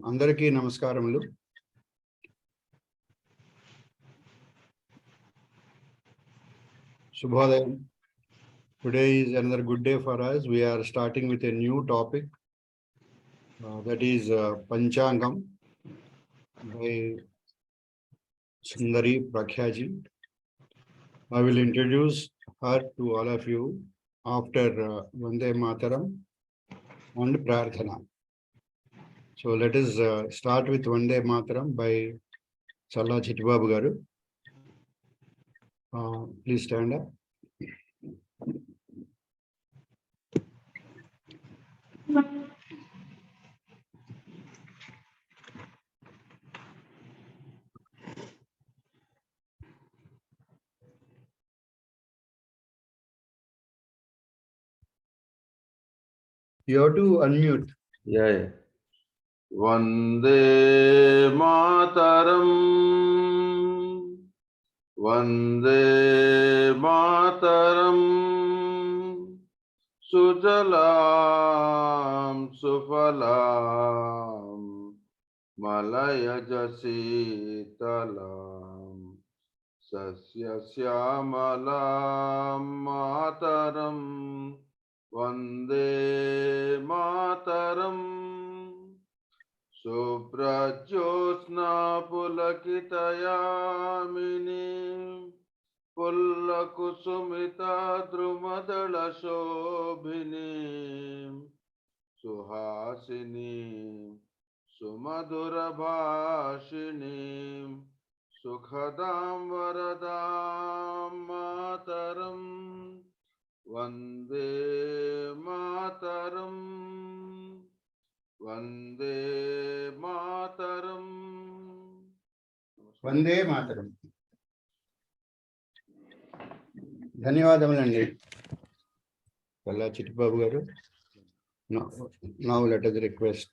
అందరికీ నమస్కారములు. Shubhodayam. Today is another good day for us. We are starting with a new topic, that is Panchangam by Sundari Prakyaji. I will introduce her to all of you after Vande Mataram and Prarthana. So let us start with Vande Mataram by Challa Chittibabu garu. Please stand up. You have to unmute. Yeah. Vande Mataram. Vande Mataram. Sujalam Sufalam Malayaj Sitalam Sasya Syamalam Mataram Vande Mataram Suprajyosna Pulakitayamini Pullakusumita Drumadala Shobhini Suhasini Sumadura Bhashini Sukhadam Varadam Mataram Vande Mataram Vande Mataram Vande Mataram. ధన్యవాదములండి చల్లా చిట్టిబాబు గారు. Now let us request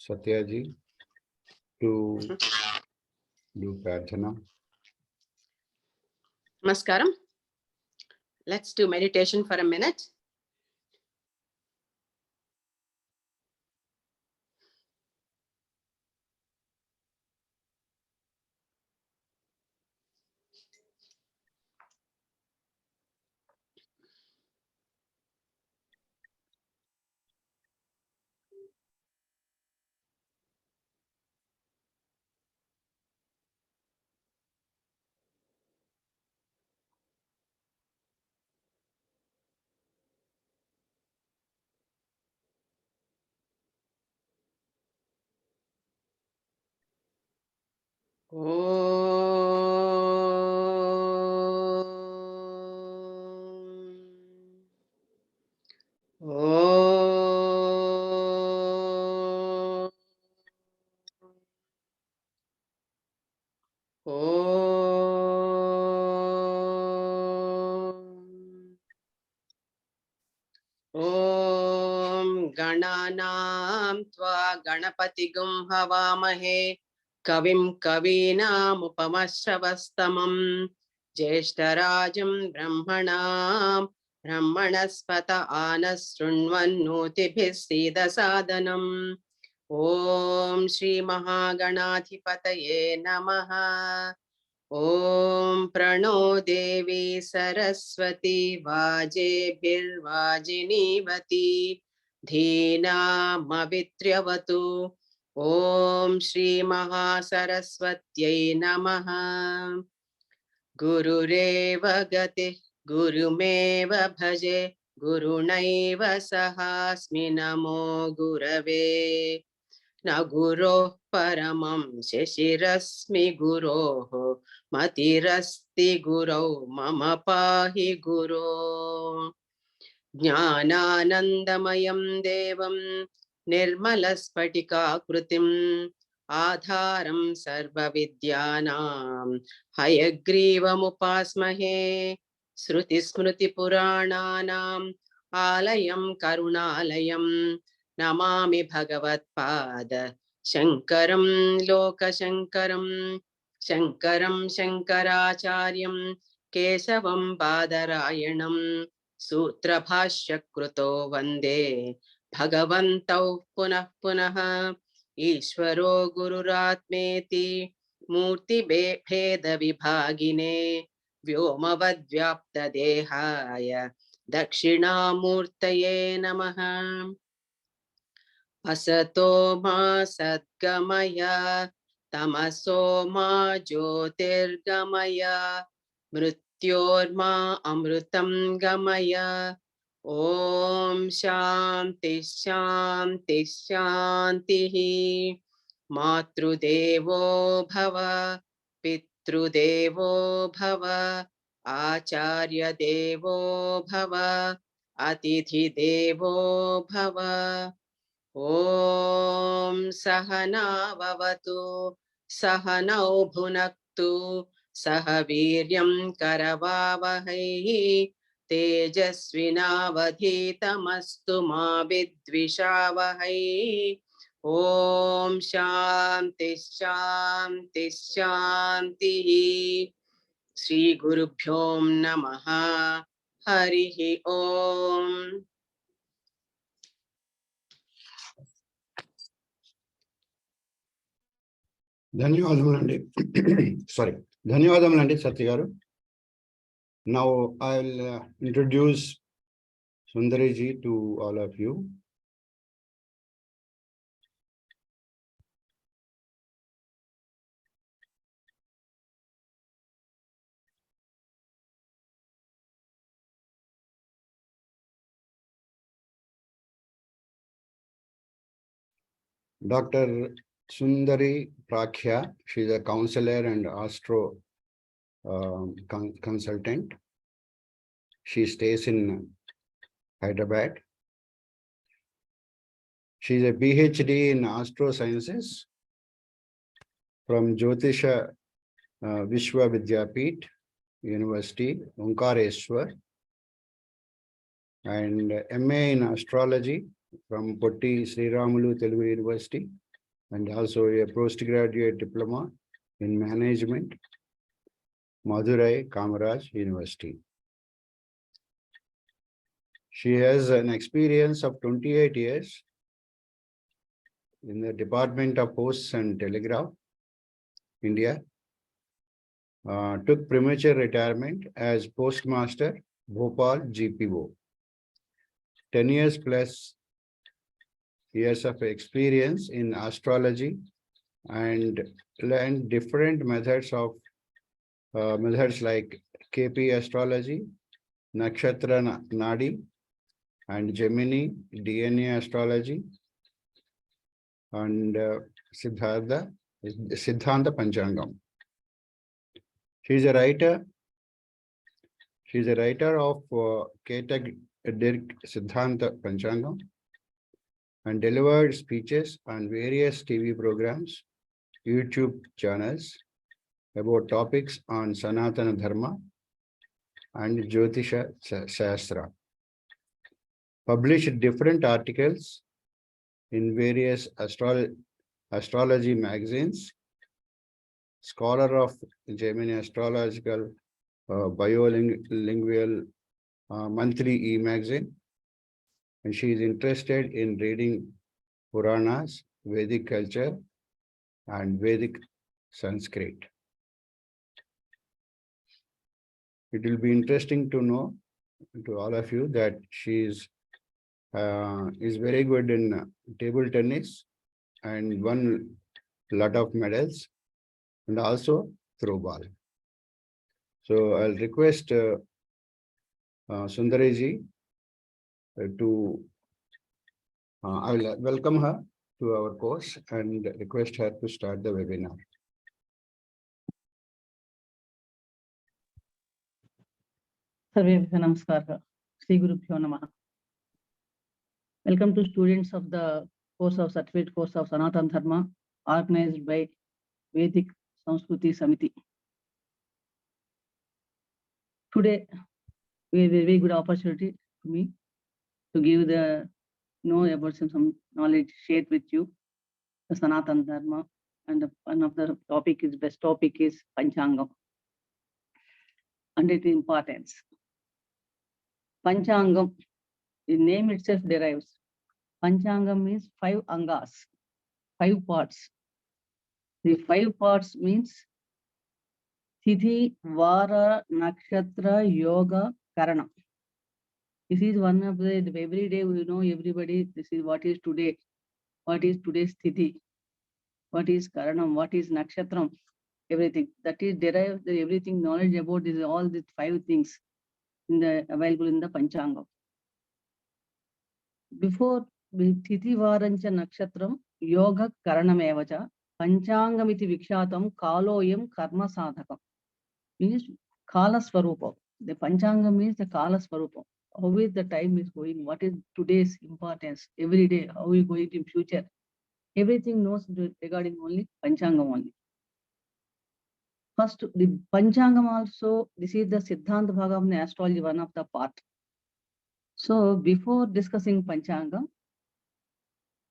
Satyaji to do Prarthana. Namaskaram. Let's do meditation for a minute. गणानां त्वा गणपतिगुं हवामहे कविं कवीनामुपमश्रवस्तमं ज्येष्ठराजं ब्रह्मणस्पत आनशृण्वन्नोतिभिः सीदसादनम् ॐ श्री महागणाधिपतये नमः। ॐ प्रणो देवी सरस्वती वाजेभिर्वाजिनीवती धीनामवित्र्यवतु। ॐ श्री महासरस्वत्यै नमः। गुरुरेव गतिः गुरुमेव भजे गुरुणैव सहास्मि नमो गुरवे। न गुरोः परमं शिशिरस्मि गुरोः मतिरस्ति गुरौ मम पाहि गुरो। ज्ञानानन्दमयं देवं निर्मलस्फटिकाकृतिम् आधारं सर्वविद्यानां हयग्रीवमुपास्महे। श्रुतिस्मृतिपुराणानाम् आलयं करुणालयं नमामि भगवत्पाद शङ्करं लोकशङ्करं। शङ्करं शङ्कराचार्यं केशवं बादरायणं सूत्रभाष्यकृतो वन्दे भगवन्तौ पुनः पुनः। ईश्वरो गुरुरात्मेति मूर्तिभेदविभागिने व्योमवद्व्याप्तदेहाय दक्षिणामूर्तये नमः। असतो मा सद्गमय तमसो मा ज्योतिर्गमय मृत्योर्मा अमृतं गमय। ॐ शान्ति शान्ति शान्तिः। मातृदेवो भव पितृदेवो भव आचार्यदेवो भव अतिथिदेवो भव। ॐ सहना भवतु सहनौ भुनक्तु सह वीर्यं करवावहै तेजस्विनावधीतमस्तु मा विद्विषावहै। ॐ शान्ति शान्ति शान्तिः। श्रीगुरुभ्यो नमः। हरिः ॐ। ధన్యవాదములండి. సారీ, ధన్యవాదములండి సత్య గారు. Now I will introduce Sundari ji to all of you. Dr. Sundari Prakhya, she is a counselor and astro consultant. She stays in Hyderabad. She is a PhD in astro sciences from Jyotisha Vishwa Vidyapith University, Omkareshwar, and MA in astrology from Potti Sri Ramulu Telugu University, and also a postgraduate diploma in management, Madurai Kamaraj University. She has an experience of 28 years in the Department of Posts and Telegraph, India. Took premature retirement as postmaster, Bhopal GPO. 10 years plus years of experience in astrology and learned different methods of methods like KP astrology, Nakshatra Nadi, and Gemini DNA astrology, and Siddhanta Panchangam. She is a writer. She is a writer of Ketak Dirk Siddhanta Panchangam and delivered speeches on various TV programs, YouTube channels about topics on Sanatana Dharma and Jyotisha Shastra. Published different articles in various astrology magazines, scholar of Gemini Astrological Biolingual Monthly e-magazine, and she is interested in reading Puranas, Vedic culture, and Vedic Sanskrit. It will be interesting to know to all of you that she is very good in table tennis and won lot of medals, and also throw ball. So I'll request Sundari ji to I will welcome her to our course and request her to start the webinar. Sarvebhyo namaskar. Shri Gurubhyo Namaha. Welcome to students of the course of certificate course of Sanatana Dharma, organized by Veda Samskruti Samiti. Today, we have a very good opportunity to me to give know about some knowledge shared with you, the Sanatana Dharma, and one of the best topic is Panchangam and its importance. Panchangam, the name itself derives. Panchangam means 5 angas. 5 parts. The 5 parts means Tithi, Vara, Nakshatra, Yoga, Karana. This is one of the every day we know everybody. This is what is today. What is today's Tithi? What is Karanam? What is Nakshatram? Everything that is derived. Everything knowledge about is all these 5 things in the available in the Panchangam. Before Tithi Varancha Nakshatram, Yoga Karanam Evacha, Panchangamiti Vikshatam, Kaloyam Karma Sadhakam. Means Kala Swarupa. The Panchangam means the Kala Swarupa. How is the time is going? What is today's importance? Every day, how we going in future? Everything knows regarding only Panchangam only. First, the Panchangam also, this is the Siddhanta Bhaga of the astrology, one of the part. So before discussing Panchangam,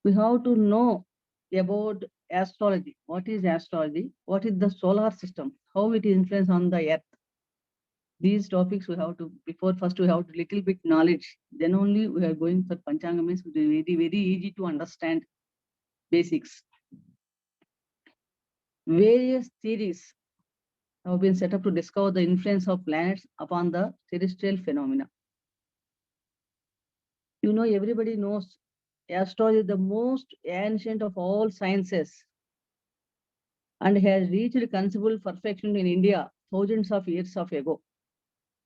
we have to know about astrology. What is astrology? What is the solar system? How it influences on the earth? These topics we have to, before first we have to little bit knowledge. Then only we are going for Panchangam is very, very easy to understand basics. Various theories have been set up to discover the influence of planets upon the celestial phenomena. You know, everybody knows astrology is the most ancient of all sciences and has reached considerable perfection in India thousands of years of ago.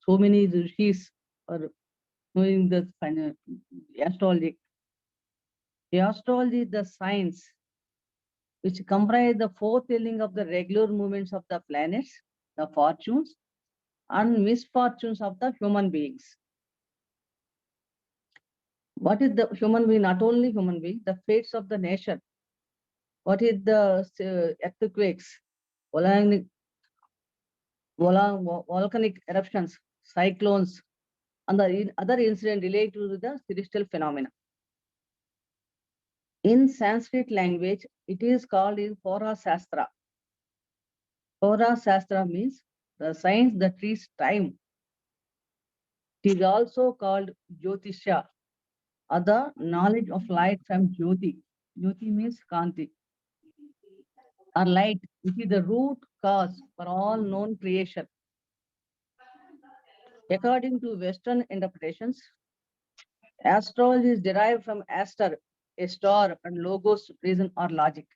So many rishis are knowing the astrology. The astrology is the science which comprise the foretelling of the regular movements of the planets, the fortunes and misfortunes of the human beings. What is the human being? Not only human being, the fates of the nation. What is the earthquakes, volcanic eruptions, cyclones, and the other incidents related to the celestial phenomena. In Sanskrit language, it is called in Pora Shastra. Pora Shastra means the science that treats time. It is also called Jyotisha, or the knowledge of light from Jyoti. Jyoti means Kanti, or light, which is the root cause for all known creation. According to Western interpretations, astrology is derived from aster, a star, and logos, reason or logic.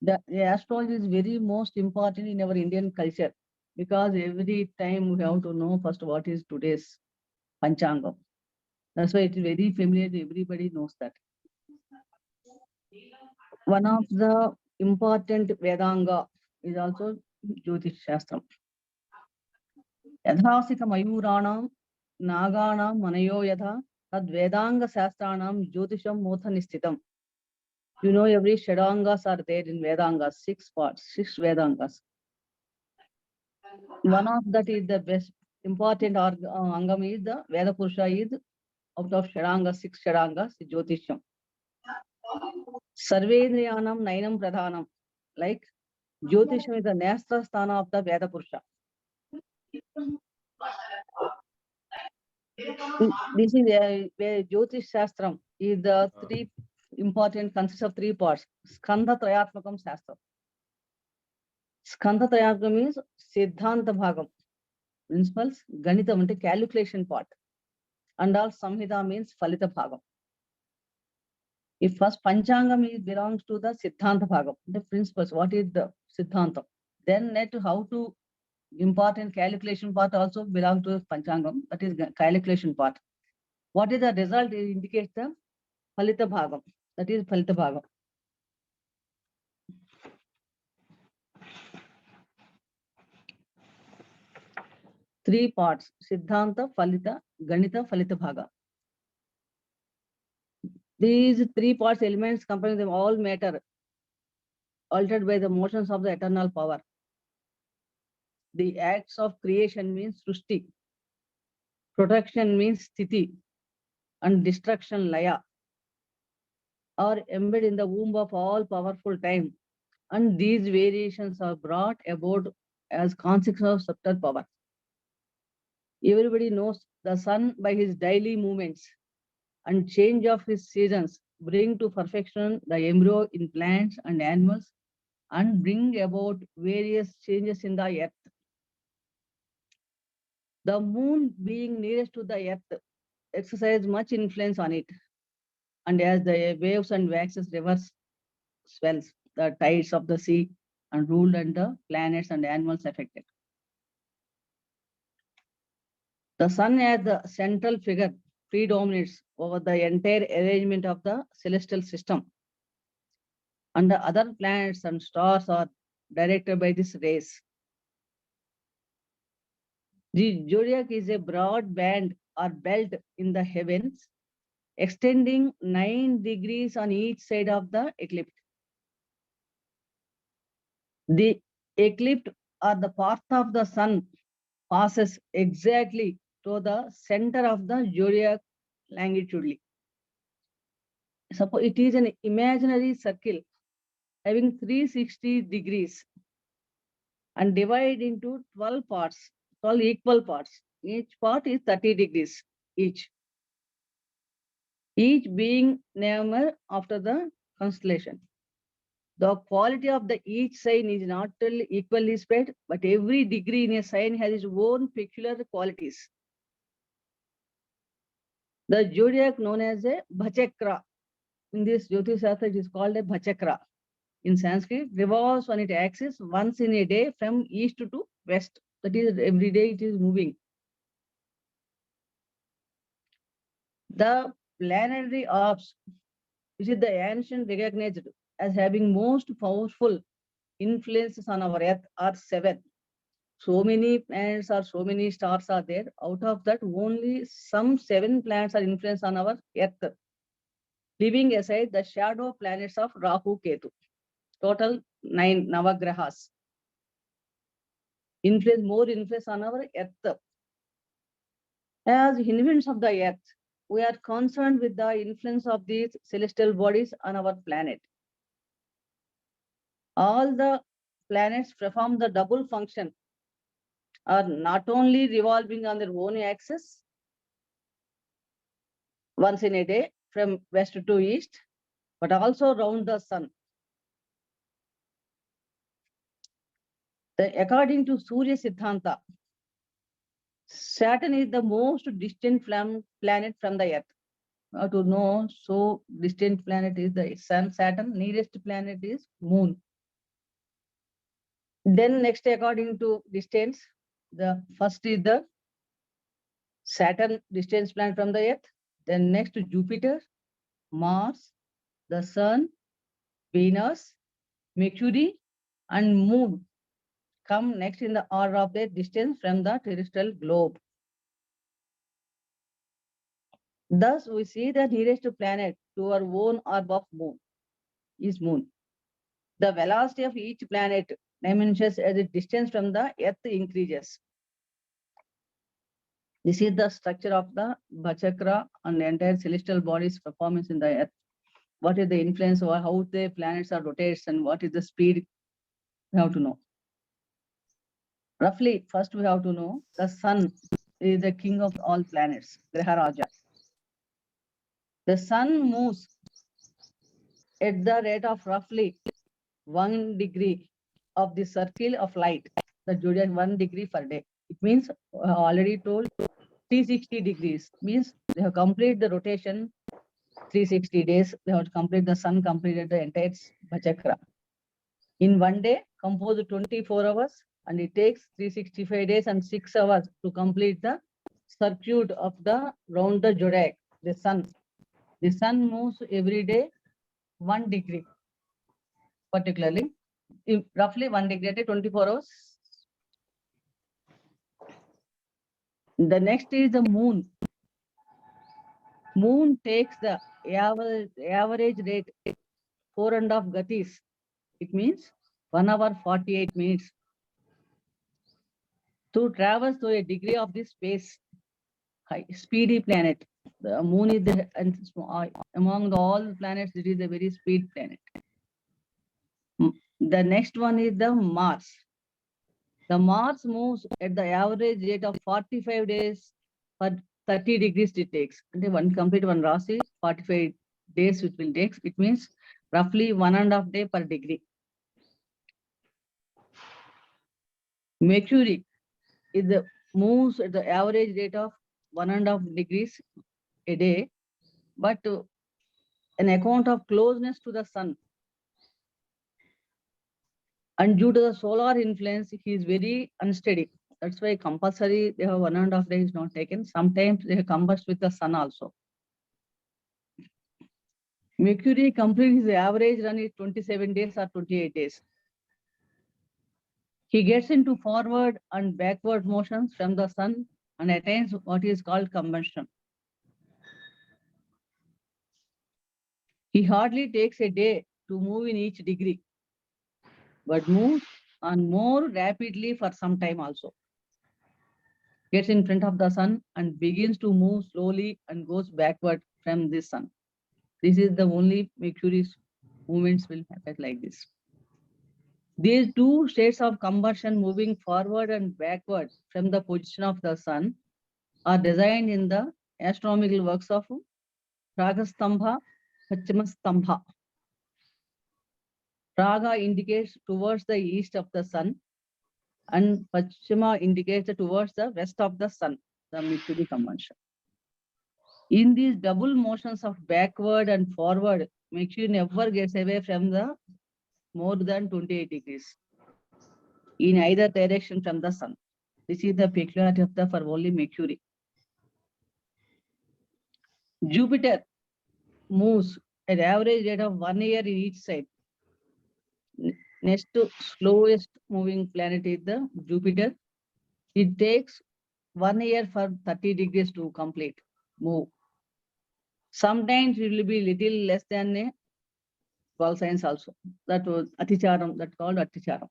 The astrology is very most important in our Indian culture because every time we have to know first what is today's Panchangam. That's why it is very familiar. Everybody knows that. One of the important Vedanga is also Jyotish Shastram. Yadhasika Mayuranam Naganam Manayo Yadha Tad Vedanga Shastranam Jyotisham Motha Nistitam. You know, every Shadangas are there in Vedangas, 6 parts, 6 Vedangas. One of that is the best important Angam is the Veda Purusha is out of Shadangas, 6 Shadangas, Jyotisham. Sarvendriyanam Nainam Pradhanam, like Jyotisham is the Nestra Sthana of the Veda Purusha. This is where Jyotish Shastram is the 3 important, consists of 3 parts. Skandha Trayatmakam Shastram. Skandha Trayatmakam means Siddhanta Bhagam, principles, Ganitam ante calculation part, and all Samhita means Falita Bhagam. If first Panchangam belongs to the Siddhanta Bhagam, the principles, what is the Siddhanta? Then net how to important calculation part also belong to Panchangam, that is calculation part. What is the result? It indicates the Falita Bhagam, that is Falita Bhagam. Three parts, Siddhanta, Falita, Ganita, Falita Bhaga. These 3 parts elements comprise them all matter, altered by the motions of the eternal power. The acts of creation means Srushti, protection means Sthiti, and destruction Laya, are embedded in the womb of all powerful time. And these variations are brought about as consequence of subtle power. Everybody knows the sun by his daily movements and change of his seasons bring to perfection the embryo in plants and animals and bring about various changes in the earth. The moon being nearest to the earth exercise much influence on it. And as the waves and waxes rivers swells, the tides of the sea and ruled and the planets and animals affected. The sun as the central figure predominates over the entire arrangement of the celestial system. And the other planets and stars are directed by this rays. The zodiac is a broad band or belt in the heavens, extending 9 degrees on each side of the eclipse. The eclipse or the path of the sun passes exactly to the center of the zodiac longitudinally. Suppose it is an imaginary circle having 360 degrees and divided into 12 parts, 12 equal parts. Each part is 30 degrees each. Each being named after the constellation. The quality of the each sign is not equally spread, but every degree in a sign has its own peculiar qualities. The zodiac known as a bhachakra. In this Jyotish Shastra, it is called a bhachakra. In Sanskrit, revolves on its axis once in a day from east to west. That is, every day it is moving. The planetary orbs, which is the ancient recognized as having most powerful influences on our earth, are 7. So many planets or so many stars are there. Out of that, only some 7 planets are influenced on our earth, leaving aside the shadow planets of Rahu, Ketu. Total 9 Navagrahas. More influence on our earth. As inhabitants of the earth, we are concerned with the influence of these celestial bodies on our planet. All the planets perform the double function, are not only revolving on their own axis once in a day from west to east, but also around the sun. According to Surya Siddhanta, Saturn is the most distant planet from the earth. How to know so distant planet is the sun, Saturn, nearest planet is moon. Then next, according to distance, the first is the Saturn, distance planet from the earth. Then next to Jupiter, Mars, the sun, Venus, Mercury, and moon come next in the order of their distance from the terrestrial globe. Thus, we see the nearest planet to our own orb of moon is moon. The velocity of each planet diminishes as the distance from the earth increases. This is the structure of the Bhachakra and the entire celestial body's performance in the earth. What is the influence or how the planets are rotates and what is the speed, we have to know. Roughly, first we have to know the sun is the king of all planets, Graha Raja. The sun moves at the rate of roughly 1 degree of the circle of light, the zodiac 1 degree per day. It means, already told, 360 degrees means they have completed the rotation 360 days. They have to complete the sun completed the entire Bhachakra. In 1 day, compose 24 hours, and it takes 365 days and 6 hours to complete the circuit of the round the zodiac, the sun. The sun moves every day 1 degree, particularly roughly 1 degree, 24 hours. The next is the moon. Moon takes the average rate 4.5 gatis. It means 1 hour 48 minutes to traverse to a degree of this space. High speedy planet. The moon is the among all planets. It is a very speed planet. The next one is the Mars. The Mars moves at the average rate of 45 days per 30 degrees it takes. And one complete one Rasi, 45 days it will take. It means roughly 1.5 day per degree. Mercury is the moves at the average rate of 1.5 degrees a day, but an account of closeness to the sun. And due to the solar influence, he is very unsteady. That's why compulsory they have 1.5 days not taken. Sometimes they combust with the sun also. Mercury completes his average run is 27 days or 28 days. He gets into forward and backward motions from the sun and attains what is called combustion. He hardly takes a day to move in each degree, but moves on more rapidly for some time also. Gets in front of the sun and begins to move slowly and goes backward from the sun. This is the only Mercury's movements will happen like this. These two states of combustion moving forward and backward from the position of the sun are designed in the astronomical works of Ragastambha, Pachimastambha. Raga indicates towards the east of the sun and Pachima indicates towards the west of the sun, the Mercury combustion. In these double motions of backward and forward, Mercury never gets away from the more than 28 degrees in either direction from the sun. This is the peculiarity of the for only Mercury. Jupiter moves at average rate of 1 year in each side. Next to slowest moving planet is the Jupiter. It takes 1 year for 30 degrees to complete move. Sometimes it will be little less than 12 signs also. That was Aticharam, that's called Aticharam.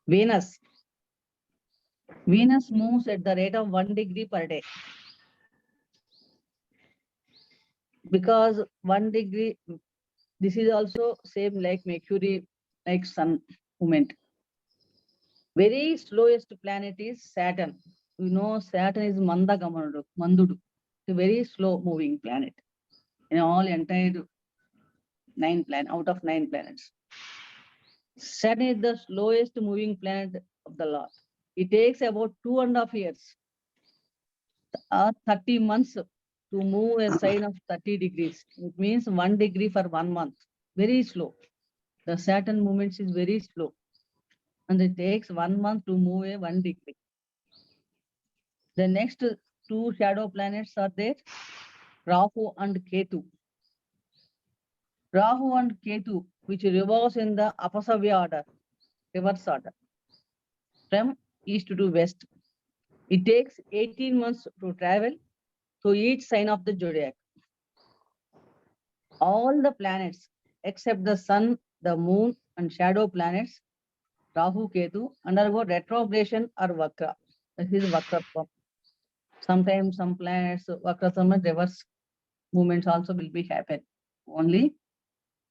Venus. Venus moves at the rate of 1 degree per day. Because 1 degree, this is also same like Mercury, like sun movement. Very slowest planet is Saturn. We know Saturn is Mandagamanudu, Mandudu. It's a very slow moving planet. In all entire 9 planets, out of 9 planets. Saturn is the slowest moving planet of the lot. It takes about 2.5 years or 30 months to move a sign of 30 degrees. It means 1 degree for 1 month. Very slow. The Saturn movements is very slow. And it takes 1 month to move a 1 degree. The next 2 shadow planets are there, Rahu and Ketu. Rahu and Ketu, which revolves in the Apasavya order, reverse order, from east to west. It takes 18 months to travel to each sign of the zodiac. All the planets except the sun, the moon, and shadow planets, Rahu, Ketu, undergo retrogression or Vakra. This is Vakratvam. Sometimes some planets, Vakratvam and reverse movements also will be happen. Only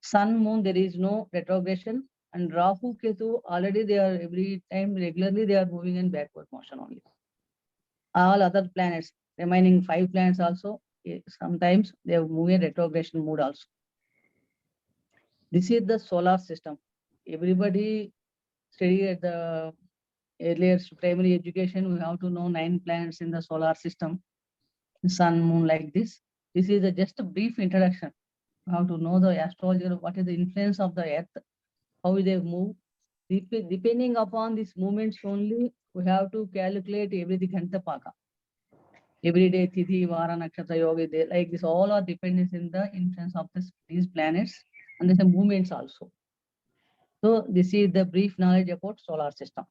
sun, moon, there is no retrogression, and Rahu, Ketu, already they are every time regularly they are moving in backward motion only. All other planets, remaining 5 planets also, sometimes they move in retrogression mode also. This is the solar system. Everybody study at the earlier primary education, we have to know 9 planets in the solar system, sun, moon, like this. This is just a brief introduction. You have to know the astrology, what is the influence of the earth, how they move. Depending upon these movements only, we have to calculate everything Ghanta Paka. Every day, Tithi, Vara, Nakshatra, Yoga, like this, all are dependent in the influence of these planets and the movements also. So this is the brief knowledge about solar system.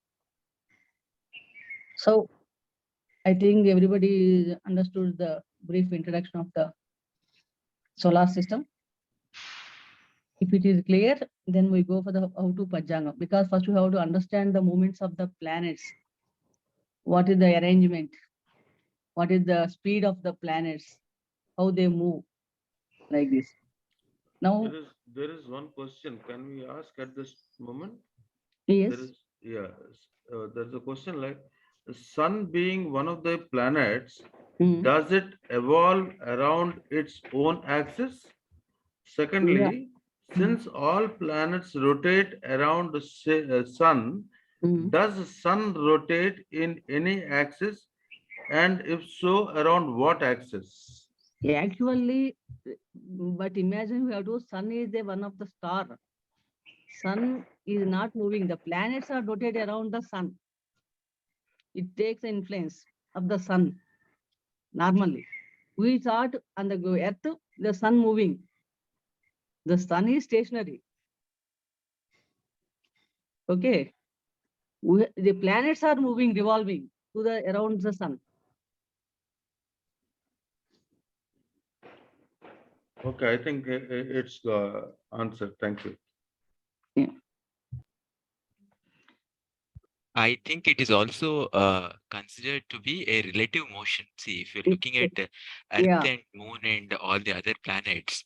So I think everybody understood the brief introduction of the solar system. If it is clear, then we go for the how to Panchangam, because first we have to understand the movements of the planets. What is the arrangement? What is the speed of the planets? How they move, like this. Now, There is one question. Can we ask at this moment? yes, There is, yeah. There's a question like, Sun being one of the planets, Hmm. does it evolve around its own axis? Secondly, since all planets rotate around the sun, Hmm. does the sun rotate in any axis? And if so, around what axis? Actually, but imagine we have to, sun is the one of the star. Sun is not moving. The planets are rotated around the sun. It takes the influence of the sun normally. We thought on the earth, the sun moving. The sun is stationary. Okay. The planets are moving, revolving to the around the sun. Okay, I think it's the answer. Thank you. I think it is also considered to be a relative motion. See, if you're It- looking at Earth Yeah. and Moon and all the other planets,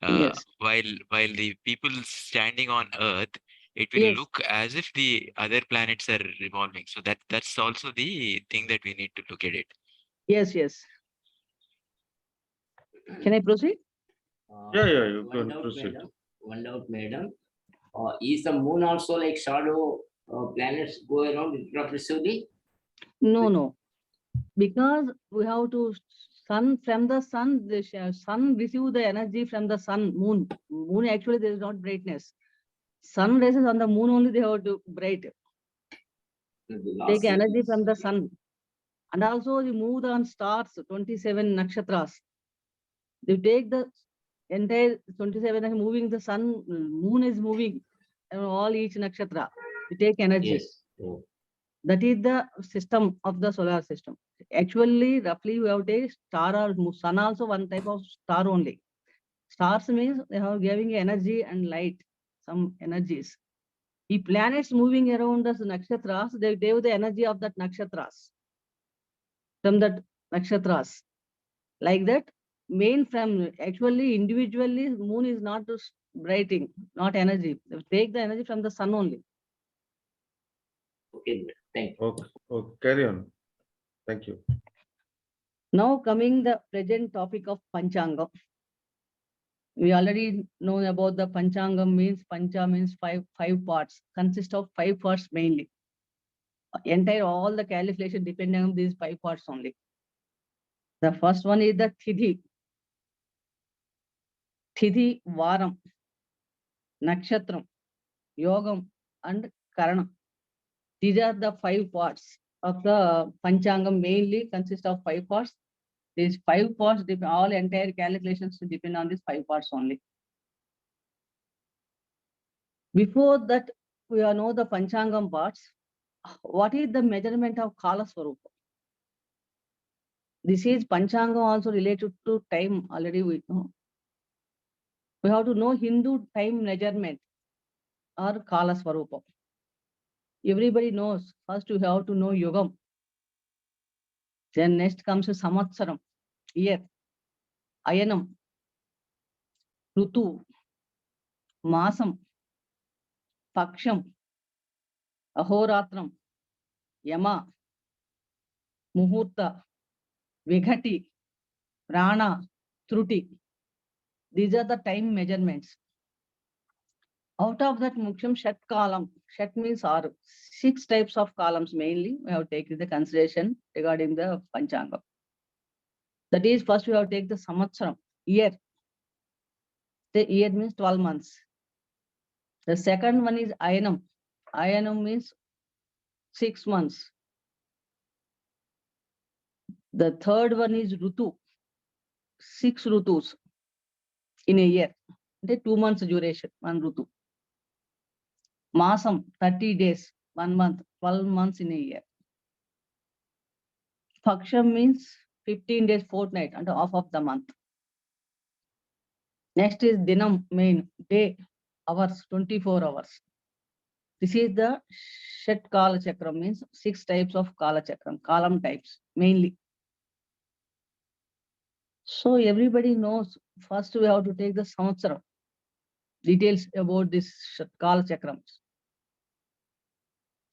Yes. while the people standing on Earth, it will Yes. look as if the other planets are revolving. So that's also the thing that we need to look at it. Yes. Yes. Can I proceed? Yeah, you One can doubt, proceed. madam. One doubt, madam. Is the moon also like shadow? Planets go around progressively? No, no. Because we have to sun from the sun, the sun receive the energy from the sun, moon. Moon actually there is not brightness. Sun rays on the moon only they have to bright. The last Take energy sentence. from the sun. And also you move on stars, 27 nakshatras. They take the entire 27 and moving the sun, moon is moving, and all each nakshatra. You take energy. Yes. Oh. That is the system of the solar system. Actually, roughly we have to take star or sun also one type of star only. Stars means they have giving energy and light, some energies. The planets moving around the nakshatras, they gave the energy of that nakshatras. From that nakshatras. Like that, main from actually individually moon is not just brighting, not energy. They take the energy from the sun only. Okay, madam. Thank you. Okay, carry on. Thank you. Now coming the present topic of Panchangam. We already know about the Panchangam means Pancha means five parts, consist of 5 parts mainly. Entire all the calculation depending on these 5 parts only. The first one is the Tithi. Tithi Varam, Nakshatram, Yogam, and Karana. These are the 5 parts of the Panchangam mainly consist of 5 parts. These 5 parts, all entire calculations depend on these 5 parts only. Before that, we all know the Panchangam parts. What is the measurement of Kala Swarupa? This is Panchangam also related to time already we know. We have to know Hindu time measurement or Kala Swarupa. Everybody knows. First you have to know Yugam. Then next comes Samatsaram, year, Ayanam, Rutu, Masam, Paksham, Ahoratram, Yama, Muhurta, Vighati, Prana, Truti. These are the time measurements. Out of that Muksham Shat column, Shat means are 6 types of columns mainly we have taken the consideration regarding the Panchangam. That is first we have to take the Samatsaram, year. The year means 12 months. The second one is Ayanam. Ayanam means 6 months. The third one is Rutu, 6 Rutus in a year. The 2 months duration, 1 Rutu. Masam, 30 days, 1 month, 12 months in a year. Paksham means 15 days, fortnight, and half of the month. Next is Dinam, main day, hours, 24 hours. This is the Shat Kala Chakram, means 6 types of Kala Chakram, column types mainly. So everybody knows, first we have to take the Samvatsara, details about this Shat Kala Chakrams.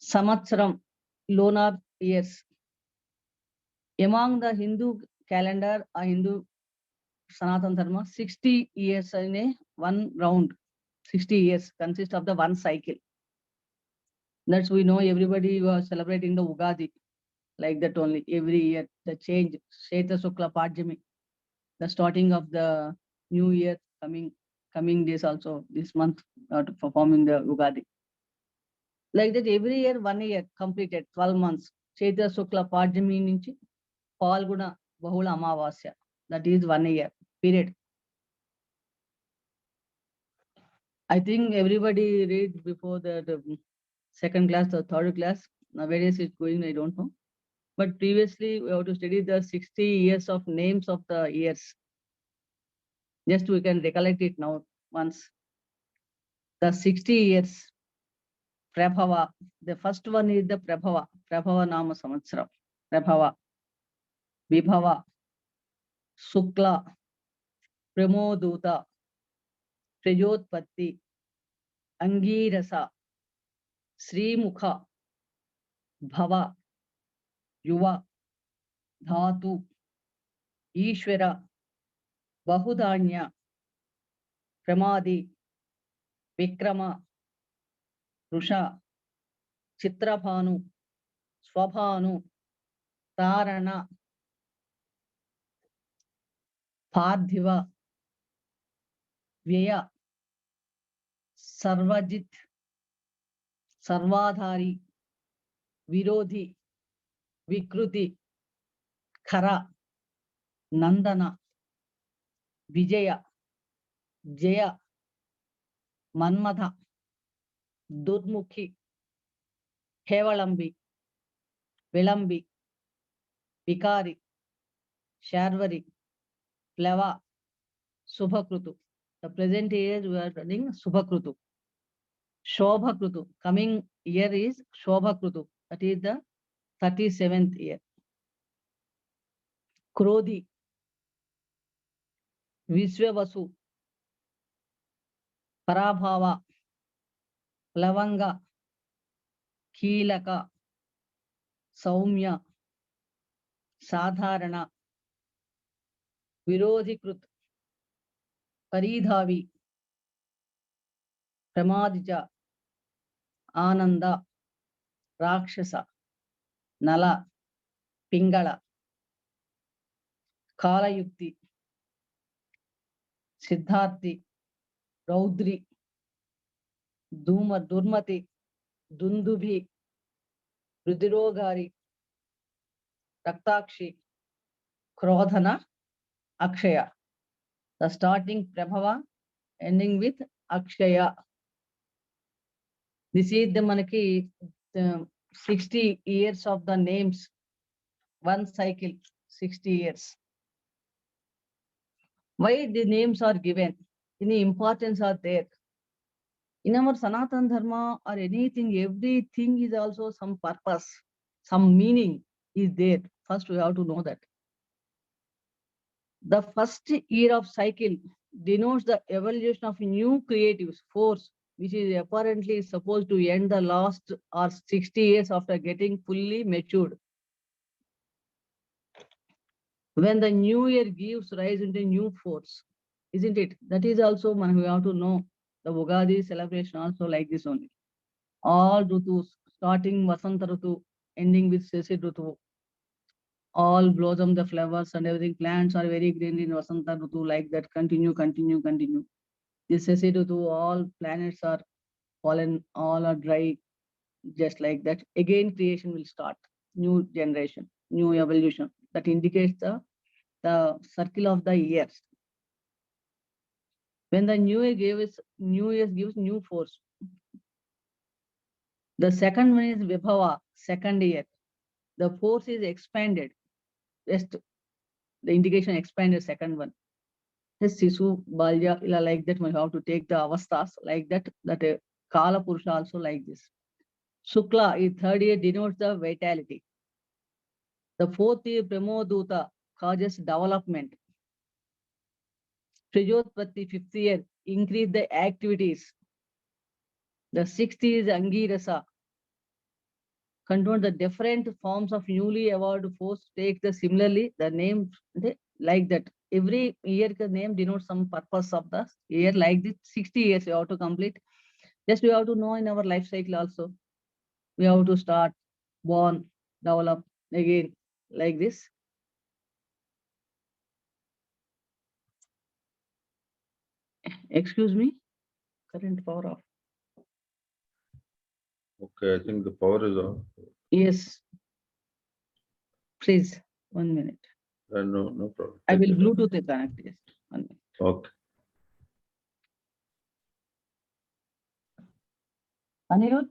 Samatsaram, lunar years, Among the Hindu calendar or Hindu Sanatana Dharma, 60 years in a one round. 60 years consist of the one cycle. That's we know everybody was celebrating the Ugadi like that only every year. The change, Sheta Sukla Pajami, the starting of the new year coming days also this month performing the Ugadi. Like that every year 1 year completed 12 months. Chaitra Sukla Pajami nunchi Palguna Bahula Amavasya. That is 1 year period. I think everybody read before the second class or third class. Nowadays it's going, I don't know. But previously we have to study the 60 years of names of the years. Just we can recollect it now once. The 60 years Prabhava. The first one is the Prabhava. Prabhava Nama Samvatsara. Prabhava. Vibhava. Sukla. Pramoduta. Prajotpatti. Angirasa. Srimukha. Bhava. Yuva. Dhatu. Ishvara. Bahudanya. Pramadi. Vikrama. Rusha. Chitrabhanu. Swabhanu. Tarana. Parthiva. Vyaya. Sarvajit. Sarvadhari. Virodhi. Vikruti. Khara. Nandana. Vijaya. Jaya. Manmadha. Durmukhi. Hevalambi. Vilambi. Vikari. Sharvari. Plava. Subhakrutu. The present year we are running Subhakrutu. Shobhakrutu. Coming year is Shobhakrutu. That is the 37th year. Krodhi. Viswavasu. Parabhava. Plavanga. Kilaka. Saumya. Sadharana. Virodhikrut. Paridhavi. Pramadija. Ananda. Rakshasa. Nala. Pingala. Kalayukti. Siddharthi. Raudri. Durmati. Dundubhi. Rudirogari. Raktakshi. Krodhana. Akshaya. The starting Prabhava, ending with Akshaya. This is the manaki 60 years of the names. One cycle, 60 years. Why the names are given? Any importance are there? In our Sanatana Dharma or anything, everything is also some purpose, some meaning is there. First, we have to know that. The first year of cycle denotes the evolution of new creative force, which is apparently supposed to end the last or 60 years after getting fully matured. When the new year gives rise into new force, isn't it? That is also we have to know the Ugadi celebration also like this only. All Rutus, starting Vasanta Rutu, ending with Sesi Rutu, all blossom the flowers and everything. Plants are very green in Vasanta Rutu, like that. Continue. This Sesi Rutu, all planets are fallen, all are dry, just like that. Again, creation will start. New generation, new evolution. That indicates the circle of the years. When the new year gives new force. The second one is Vibhava, second year. The force is expanded. Just the indication expanded, second one. Sisu, Balya, like that, we have to take the avasthas like that, Kala Purusha also like this. Shukla, in third year denotes the vitality. The fourth year, Pramoduta, causes development. Prajotpatti, fifth year, increase the activities. The sixth is Angirasa, control the different forms of newly awarded force take the similarly the name like that. Every year the name denotes some purpose of the year like this. 60 years you have to complete. Just we have to know in our life cycle also. We have to start, born, develop again like this. Excuse me, current power off. Okay, I think the power is off. Yes. Please, 1 minute. No problem. I Take will your time. Bluetooth it connect. Yes. 1 minute. Okay. Anirudh?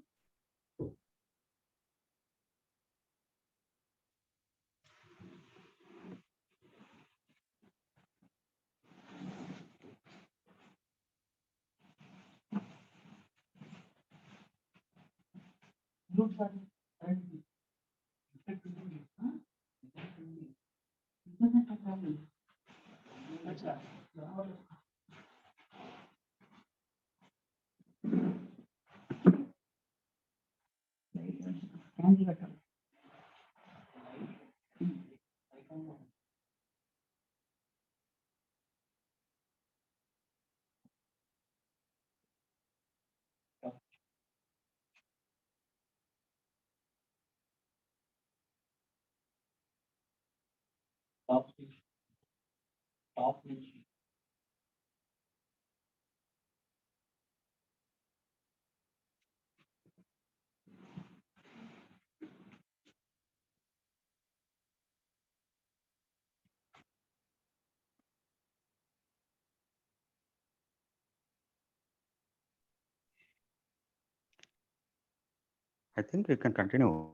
I think we can continue.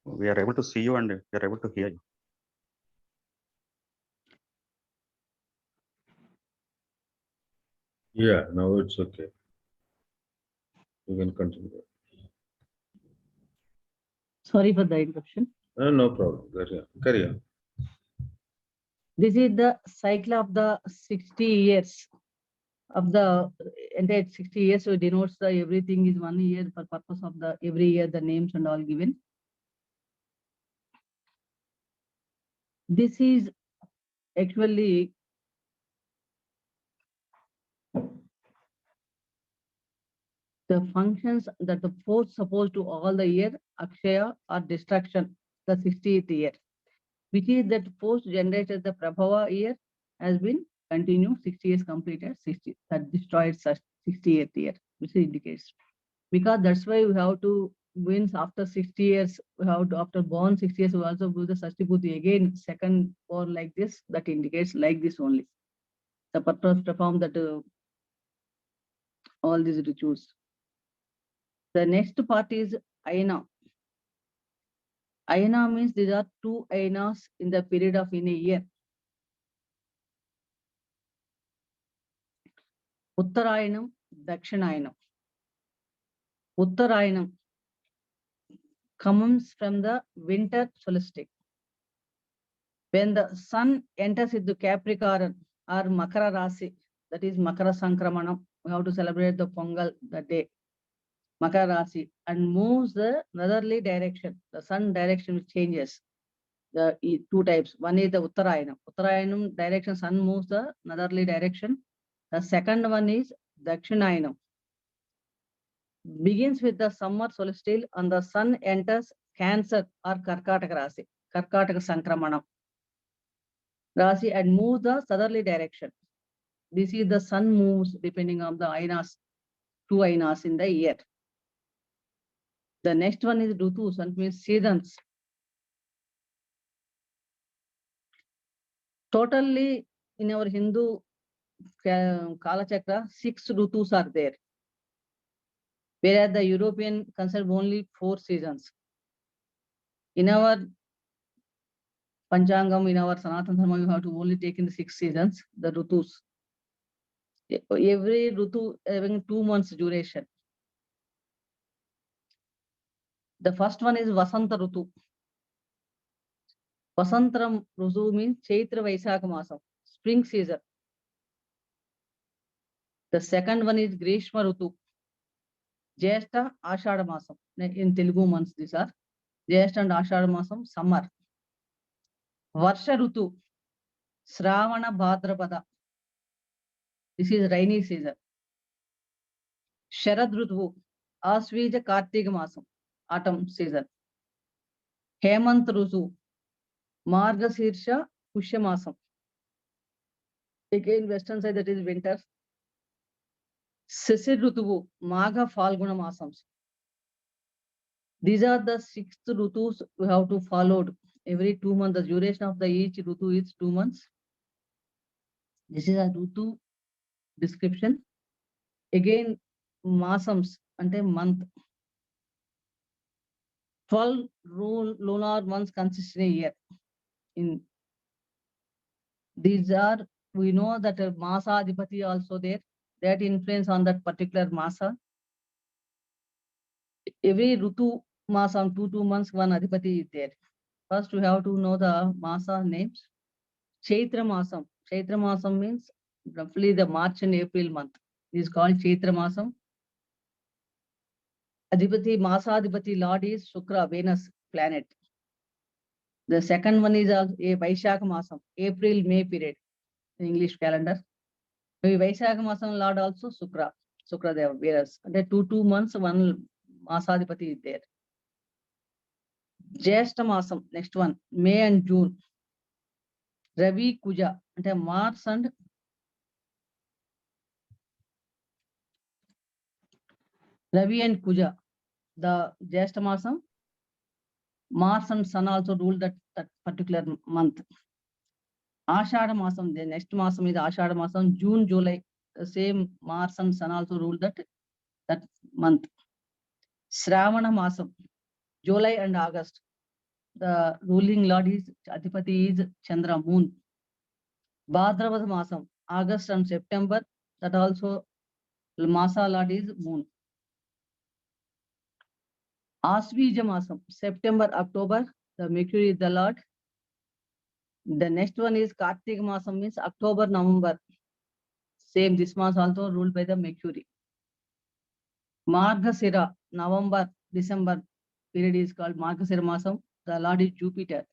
We are able to see you and we are able to hear you. Yeah, now it's okay. You can continue. Sorry for the interruption. No problem. Carry on. Carry on. This is the cycle of the 60 years of the entire 60 years. So it denotes the everything is 1 year for purpose of the every year the names and all given. This is actually the functions that the force supposed to all the year Akshaya or destruction, the 60th year, which is that force generated the Prabhava year has been continued 60 years completed, 60 that destroyed 68th year, which indicates. Because that's why we have to wins after 60 years, we have to after born 60 years, we also do the Sashti again, second born like this, that indicates like this only. The purpose perform that all these rituals. The next part is Ayana. Ayana means there are 2 Ayanas in the period of in a year. Uttarayanam, Dakshinayanam. Uttarayanam comes from the winter solstice. When the sun enters into Capricorn or Makara Rasi, that is Makara Sankramanam, we have to celebrate the Pongal that day. Makara Rasi, and moves the northerly direction. The sun direction changes. The 2 types. One is the Uttarayanam. Uttarayanam direction, sun moves the northerly direction. The second one is Dakshinayanam. Begins with the summer solstice and the sun enters Cancer or Karkataka Rasi, Karkataka Sankramanam Rasi, and moves the southerly direction. This is the sun moves depending on the Ayanas, 2 Ayanas in the year. The next one is Rutus, and means seasons. Totally in our Hindu Kala Chakra, 6 Rutus are there. Whereas the European consider only 4 seasons. In our Panchangam, in our Sanatana Dharma, you have to only take in the 6 seasons, the Rutus. Every Rutu having 2 months duration. The first one is Vasanta Rutu. Vasantaram Rutu means Chaitra Vaisakha Masam, spring season. The second one is Grishma Rutu, Jyeshta Ashada Masam. In Telugu months these are. Jyeshtha and Ashadha Masam, summer. Varsha Rutu, Shravana Bhadrapada. This is rainy season. Sharad Rutu, Asvija Kartika Masam, autumn season. Hemant Rutu, Margasirsha Pushya Masam. Again, western side, that is winter. Sisir Rutu, Magha Falguna Masams. These are the 6 Rutus we have to follow every 2 months. The duration of the each Rutu is 2 months. This is a Rutu description. Again, Masams, ante month. 12 lunar months consist in a year. In these are, we know that a Masa Adipati also there, that influence on that particular Masa. Every Rutu Masa, 2 months, one Adipati is there. First, we have to know the Masa names. Chaitra Masam. Chaitra Masam means roughly the March and April month. It is called Chaitra Masam. Adipati, Masa Adipati Lord is Shukra, Venus planet. The second one is a Vaishakha Masam, April, May period in English calendar. Vaishakha Masam Lord also Shukra, Shukra Deva, Venus. The 2 months, one Masa Adipati is there. Jyeshtha Masam, next one, May and June. Ravi Kuja, and Mars and Ravi and Kuja, the Jyeshtha Masam. Mars and Sun also rule that particular month. Ashadha Masam, the next Masam is Ashadha Masam, June, July. The same Mars and Sun also rule that month. Shravana Masam, July and August. The ruling lord is Adipati is Chandra, moon. Bhadrapada Masam, August and September. That also Masa lord is moon. Asvija Masam, September, October. The Mercury is the lord. The next one is Kartika Masam, means October, November. Same, this month also ruled by the Mercury. Margasira, November, December period is called Margasira Masam. The lord is Jupiter.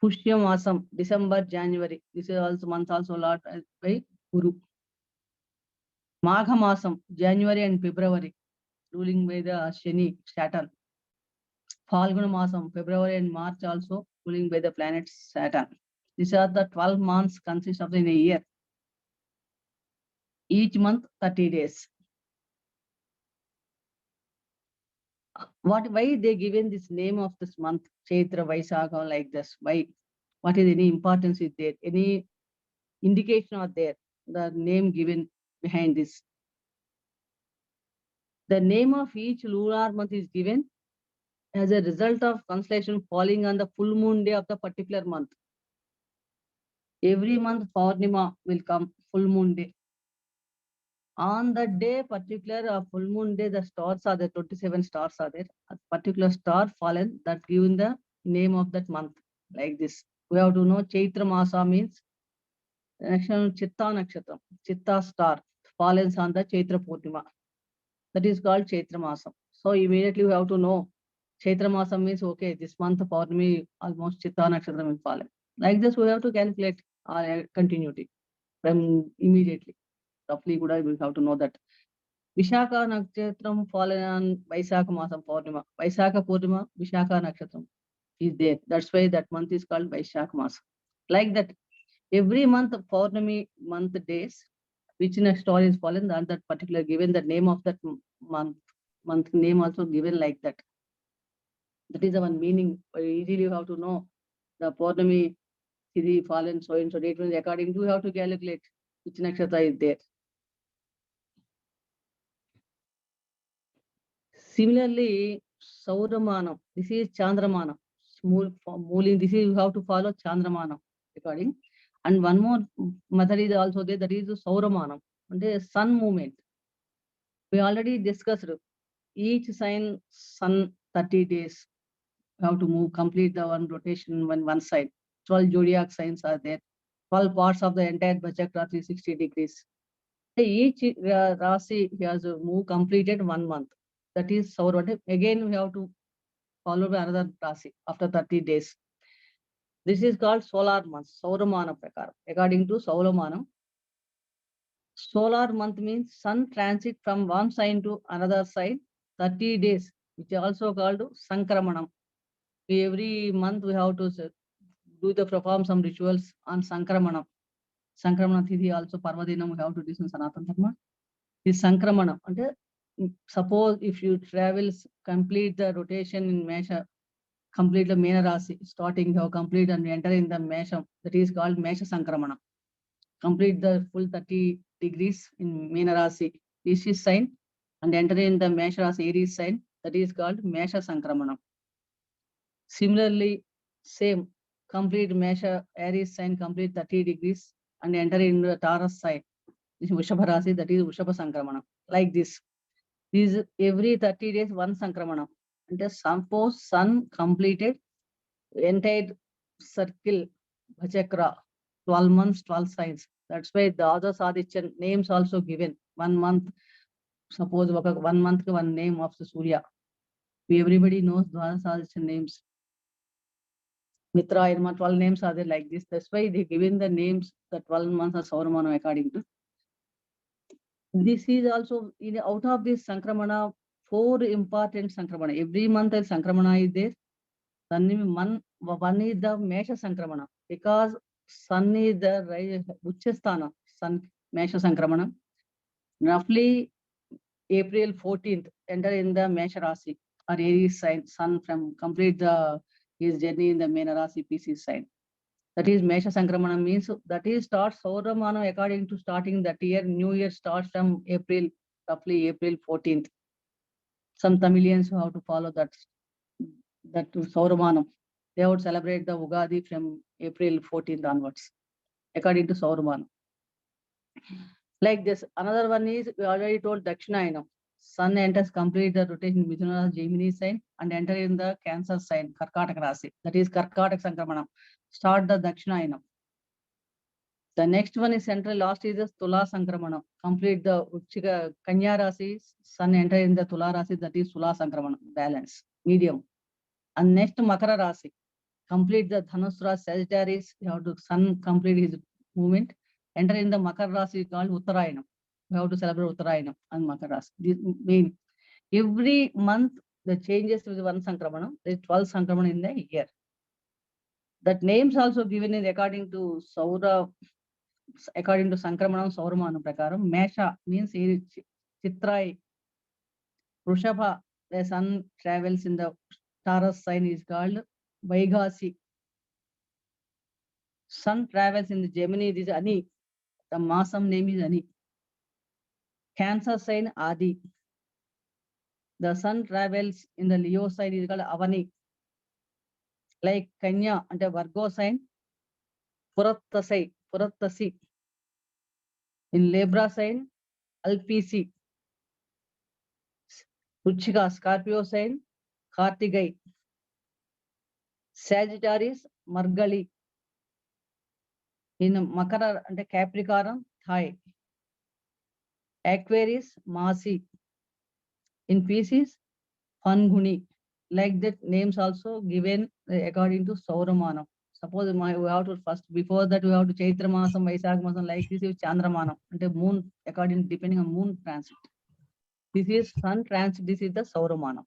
Pushya Masam, December, January. This is also month also lord by Guru. Magha Masam, January and February, ruling by the Shani, Saturn. Falguna Masam, February and March also ruling by the planet Saturn. These are the 12 months consist of in a year. Each month 30 days. Why they given this name of this month, Chaitra, Vaisakha, like this? Why? What is any importance is there? Any indication are there? The name given behind this. The name of each lunar month is given as a result of constellation falling on the full moon day of the particular month. Every month, Purnima will come, full moon day. On that day, particular full moon day, the stars are there, 27 stars are there. A particular star fallen, that given the name of that month, like this. We have to know Chaitra Masa means Chitta Nakshatram, Chitta star fallen on the Chaitra Purnima. That is called Chaitra Masam. So immediately we have to know Chaitra Masam means, okay, this month Purnimi almost Chitta Nakshatram will fall. Like this, we have to calculate our continuity from immediately. Roughly, we have to know that. Vishakha Nakshatram fallen on Vaisakha Masam Purnima. Vaisakha Purnima, Vishakha Nakshatram is there. That's why that month is called Vaishakha Masam. Like that, every month, Purnami month days, which in a star is fallen, and that particular given the name of that month name also given like that. That is the one meaning. Easily you have to know the Purnami Siddhi fallen so and so date, according to you have to calculate which nakshatra is there. Similarly, Sauramana, this is Chandramana. Mooling, this is you have to follow Chandramana according. And one more method is also there, that is Sauramana, and the sun movement. We already discussed each sign sun 30 days. You have to move, complete the one rotation one side. 12 zodiac signs are there. 12 parts of the entire Bachakra 360 degrees. Each Rasi has moved completed 1 month. That is Saurvata. Again, we have to followed by another Rasi after 30 days. This is called solar month, Sauramana Prakara. According to Sauramana, solar month means sun transit from one sign to another sign, 30 days, which is also called Sankramanam. Every month we have to perform some rituals on Sankramanam. Sankramana Tithi also Parvadinam we have to do in Sanatana Dharma. This Sankramanam. Suppose if you travel, complete the rotation in Mesha, complete the Mena Rasi, starting you have complete and enter in the Mesha, that is called Mesha Sankramana. Complete the full 30 degrees in Mena Rasi, Pisces sign, and enter in the Mesha Rasi Aries sign, that is called Mesha Sankramana. Similarly, same, complete Mesha Aries sign, complete 30 degrees, and enter in the Taurus sign, this is Vrishabha Rasi, that is Vrishabha Sankramana. Like this. These every 30 days, one Sankramana. And suppose sun completed entire circle, Bhachakra, 12 months, 12 signs. That's why the other Sadhichan names also given. 1 month, suppose 1 month, one name of the Surya. Everybody knows the other Sadhichan names. Mitra, Irma, 12 names are there like this. That's why they given the names, the 12 months of Sauramana according to. This is also out of this Sankramana, 4 important Sankramana. Every month a Sankramana is there. One is the Mesha Sankramana, because sun is the Uchasthana, sun Mesha Sankramana. Roughly April 14th, enter in the Mesha Rasi or Aries sign, sun from complete his journey in the Mena Rasi Pisces sign. That is Mesha Sankramana means that is starts Sauramana according to starting that year. New year starts from April, roughly April 14th. Some Tamilians have to follow that Sauramana. They would celebrate the Ugadi from April 14th onwards, according to Sauramana. Like this, another one is we already told Dakshinayana. Sun enters complete the rotation Mithuna Gemini sign and enter in the Cancer sign, Karkataka Rasi. That is Karkataka Sankramana. Start the Dakshinayana. The next one is central, last is the Tula Sankramana. Complete the Uchika Kanya Rasi, sun enter in the Tula Rasi, that is Tula Sankramana, balance, medium. And next Makara Rasi, complete the Dhanusra Sagittarius, you have to sun complete his movement, enter in the Makara Rasi called Uttarayana. We have to celebrate Uttarayana and Makara Rasi. This mean every month the changes with one Sankramana, there is 12 Sankramana in the year. That names also given in according to Saura, according to Sankramana Sauramana Prakaram. Mesha means Chitrai. Vrishabha, the sun travels in the Taurus sign is called Vaigasi. Sun travels in the Gemini, this is Ani. The Masam name is Ani. Cancer sign Adi. The sun travels in the Leo sign is called Avani. Like Kanya and the Virgo sign, Purattasi. In Libra sign, Alpisi. Ruchika, Scorpio sign, Kartigai. Sagittarius, Margali. In Makara and Capricorn, Thai. Aquarius, Masi. In Pisces, Panguni. Like that names also given according to Sauramana. Suppose we have to first, before that we have to Chaitra Masam, Vaisakh Masam, like this is Chandramana. And the moon, according depending on moon transit. This is sun transit, this is the Sauramana.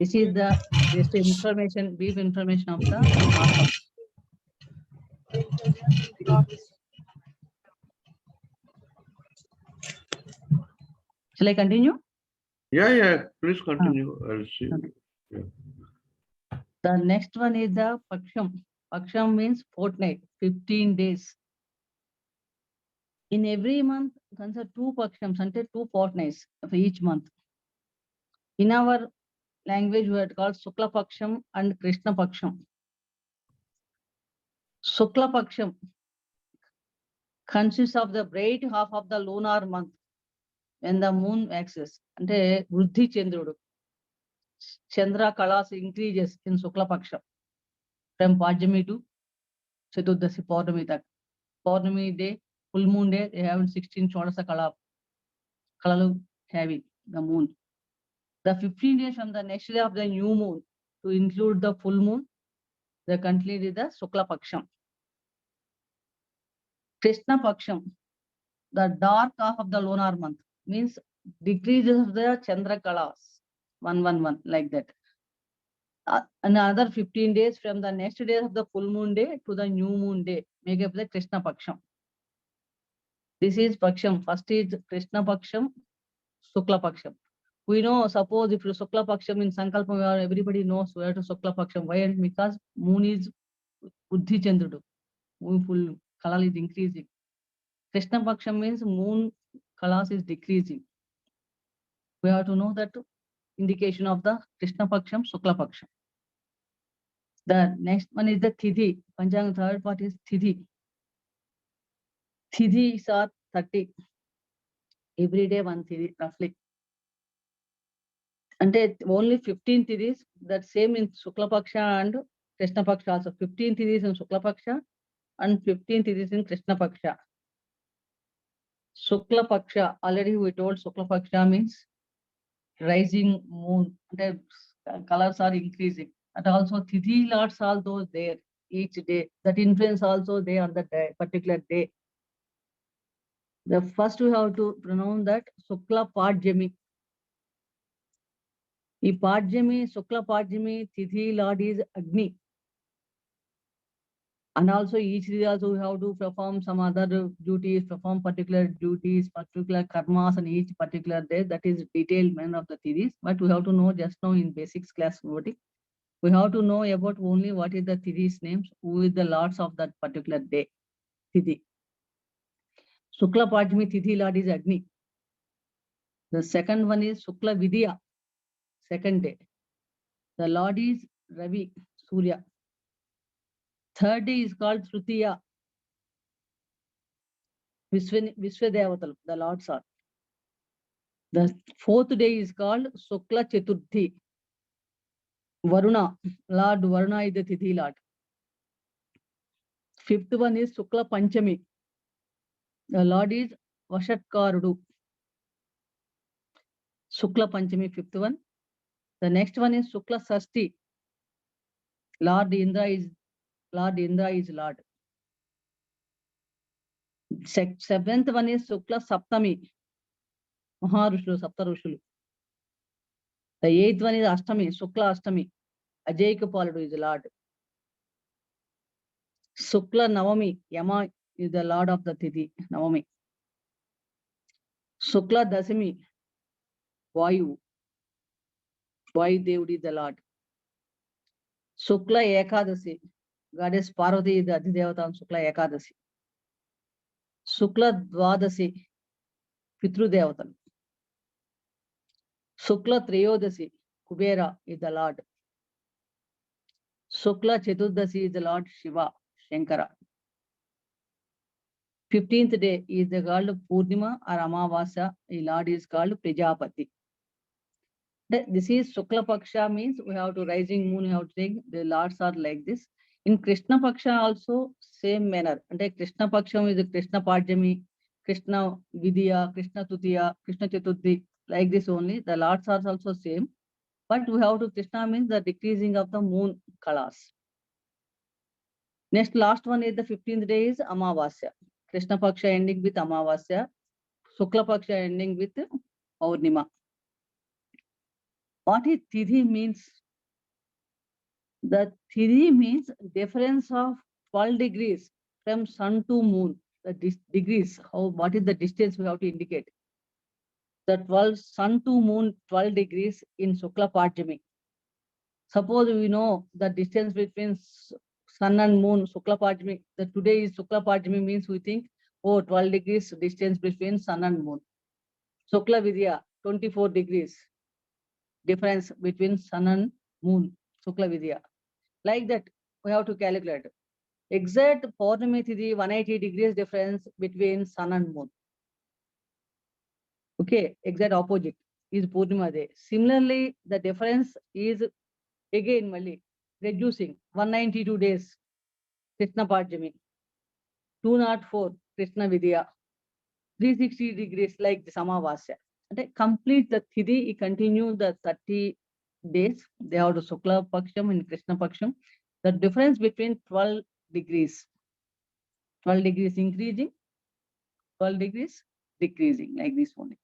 This is the just information, brief information of the Masam. Shall I continue? Yeah, please continue. I'll see. Okay. Yeah. The next one is the Paksham. Paksham means fortnight, 15 days. In every month, consider 2 Pakshams, until 2 fortnights of each month. In our language, we are called Sukla Paksham and Krishna Paksham. Sukla Paksham consists of the bright half of the lunar month when the moon axis, ante Vruddhi Chandrudu. Chandra Kalas increases in Sukla Paksham from Pajami to Chaturdasi Paurnami tak. Paurnami day, full moon day, they have 16 Chodasa Kalalu having the moon. The 15 days from the next day of the new moon to include the full moon, the continued is the Shukla Paksham. Krishna Paksham, the dark half of the lunar month, means decreases of the Chandra Kalas, 111, like that. Another 15 days from the next day of the full moon day to the new moon day, make up the Krishna Paksham. This is Paksham. First is Krishna Paksham, Shukla Paksham. We know, suppose if you Shukla Paksham in Sankalpa, everybody knows where to Shukla Paksham. Why? Because moon is Buddhi Chandrudu. Moon full color is increasing. Krishna Paksham means moon colors is decreasing. We have to know that indication of the Krishna Paksham, Shukla Paksham. The next one is the Tithi. Panchangam third part is Tithi. Tithis are 30. Every day one Tithi, roughly. And only 15 Tithis, that same in Shukla Paksha and Krishna Paksha also. 15 Tithis in Shukla Paksha and 15 Tithis in Krishna Paksha. Shukla Paksha, already we told Shukla Paksha means rising moon. The colors are increasing. And also Tithi lots also there each day. That influence also there on the day, particular day. The first we have to pronounce that Shukla Padjami. E Padjami, Shukla Padjami, Tithi Lord is Agni. And also each day also we have to perform some other duties, perform particular duties, particular karmas on each particular day. That is detailed manner of the Tithis. But we have to know just now in basics class voting. We have to know about only what is the Tithis names, who is the lords of that particular day, Tithi. Shukla Padjami Tithi Lord is Agni. The second one is Shukla Vidya, second day. The Lord is Ravi, Surya. Third day is called Tritiya, Vishwadevatalu, the Lords are. The fourth day is called Shukla Chaturthi. Varuna, Lord Varuna is the Tithi Lord. Fifth one is Shukla Panchami. The Lord is Vashatkarudu. Shukla Panchami, fifth one. The next one is Shukla Sasti. Lord Indra is Lord. Seventh one is Shukla Saptami. Maharushulu, Sapta Rushulu. The eighth one is Ashtami, Shukla Ashtami. Ajaykapaludu is the Lord. Shukla Navami, Yama is the Lord of the Tithi, Navami. Shukla Dasami, Vayu. Vayu Devud is the Lord. Shukla Ekadasi, Goddess Parvati is the Adhidevata on Shukla Ekadasi. Shukla Dvadasi, Pitru Devatan. Shukla Triyodasi, Kubera is the Lord. Shukla Cheturdasi is the Lord Shiva, Shankara. 15th day is the called Purnima or Amavasya. The Lord is called Prajapati. This is Shukla Paksha means we have to rising moon, we have to take the lords are like this. In Krishna Paksha also same manner. And Krishna Paksha is the Krishna Padjami, Krishna Vidya, Krishna Tutiya, Krishna Chaturthi, like this only. The lords are also same. But we have to Krishna means the decreasing of the moon colors. Next last one is the 15th day is Amavasya. Krishna Paksha ending with Amavasya. Shukla Paksha ending with Purnima. What is Tithi means? The Tithi means difference of 12 degrees from sun to moon. The degrees, what is the distance we have to indicate? The 12 sun to moon 12 degrees in Shukla Padjami. Suppose we know the distance between sun and moon, Shukla Padjami. The today is Shukla Padjami means we think, oh, 12 degrees distance between sun and moon. Shukla Vidya, 24 degrees difference between sun and moon, Shukla Vidya. Like that, we have to calculate. Exact Purnami Tithi, 180 degrees difference between sun and moon. Okay, exact opposite is Purnima day. Similarly, the difference is again Mali reducing 192 days, Krishna Padjami, 204 Krishna Vidya, 360 degrees like the Samavasya. complete the Thidi, he continue the 30 days. They have the Sukla Paksham and Krishna Paksham. The difference between 12 degrees, 12 degrees increasing, 12 degrees decreasing, like this only.